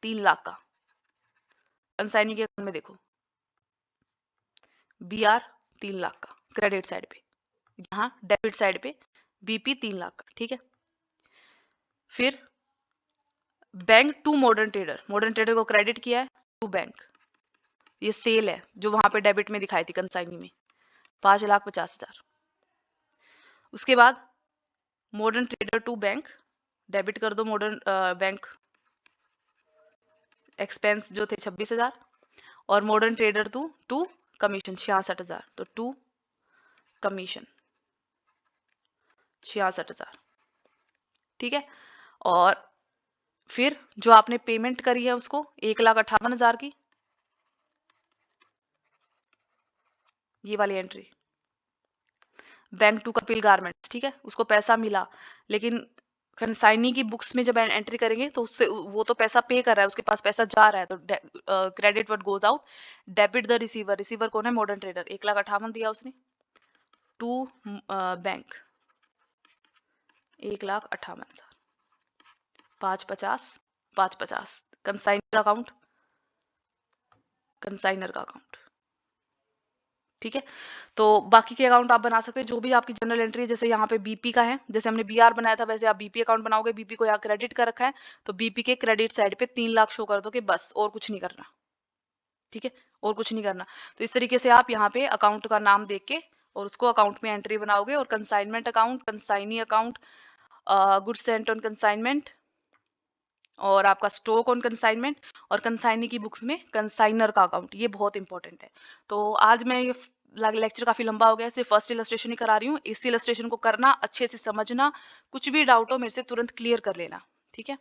3 लाख का। कंसाइनी के अकाउंट में देखो BR 3 लाख का क्रेडिट साइड पे, यहाँ डेबिट साइड पे BP 3 लाख का, ठीक है। फिर bank to modern trader, modern trader को क्रेडिट किया है टू बैंक, ये सेल है जो वहां पे डेबिट में दिखाई थी कंसाइनी में, 5,50,000। उसके बाद modern trader to bank, debit कर दो मॉडर्न बैंक एक्सपेंस जो थे 26,000, और मॉडर्न ट्रेडर टू कमीशन 66,000, तो टू कमीशन 66,000, ठीक है। और फिर जो आपने पेमेंट करी है उसको 1,58,000 की, ये वाली entry bank to Kapil garments, ठीक है। उसको पैसा मिला, लेकिन कंसाइनी की बुक्स में जब एंट्री करेंगे तो उससे वो तो पैसा पे कर रहा है, उसके पास पैसा जा रहा है, तो credit what goes out, debit the receiver. Receiver कौन है, मॉडर्न ट्रेडर। 1,58,000 दिया उसने टू बैंक, 1,58,000, 550, 550 कंसाइनर का अकाउंट, कंसाइनर का अकाउंट, ठीक है? तो बाकी के अकाउंट आप बना सकते हैं, जो भी आपकी जर्नल एंट्री है, जैसे यहाँ पे बीपी का है, जैसे हमने बीआर बनाया था वैसे आप बीपी अकाउंट बनाओगे, बीपी को यहाँ क्रेडिट कर रखा है, तो बीपी के क्रेडिट साइड पे 3 लाख शो कर दोगे बस, और कुछ नहीं करना, ठीक है? और कुछ नहीं करना। तो इस तरीके से आप यहाँ पे अकाउंट का नाम देख के और उसको अकाउंट में एंट्री बनाओगे, और consignment account, consignee account, goods sent on consignment, और आपका स्टॉक ऑन कंसाइनमेंट, और कंसाइनी की बुक्स में कंसाइनर का अकाउंट, ये बहुत इंपॉर्टेंट है। तो आज मैं ये लेक्चर काफी लंबा हो गया, सिर्फ फर्स्ट इलस्ट्रेशन ही करा रही हूँ। इस इलस्ट्रेशन को करना, अच्छे से समझना, कुछ भी डाउट हो मेरे से तुरंत क्लियर कर लेना, ठीक है?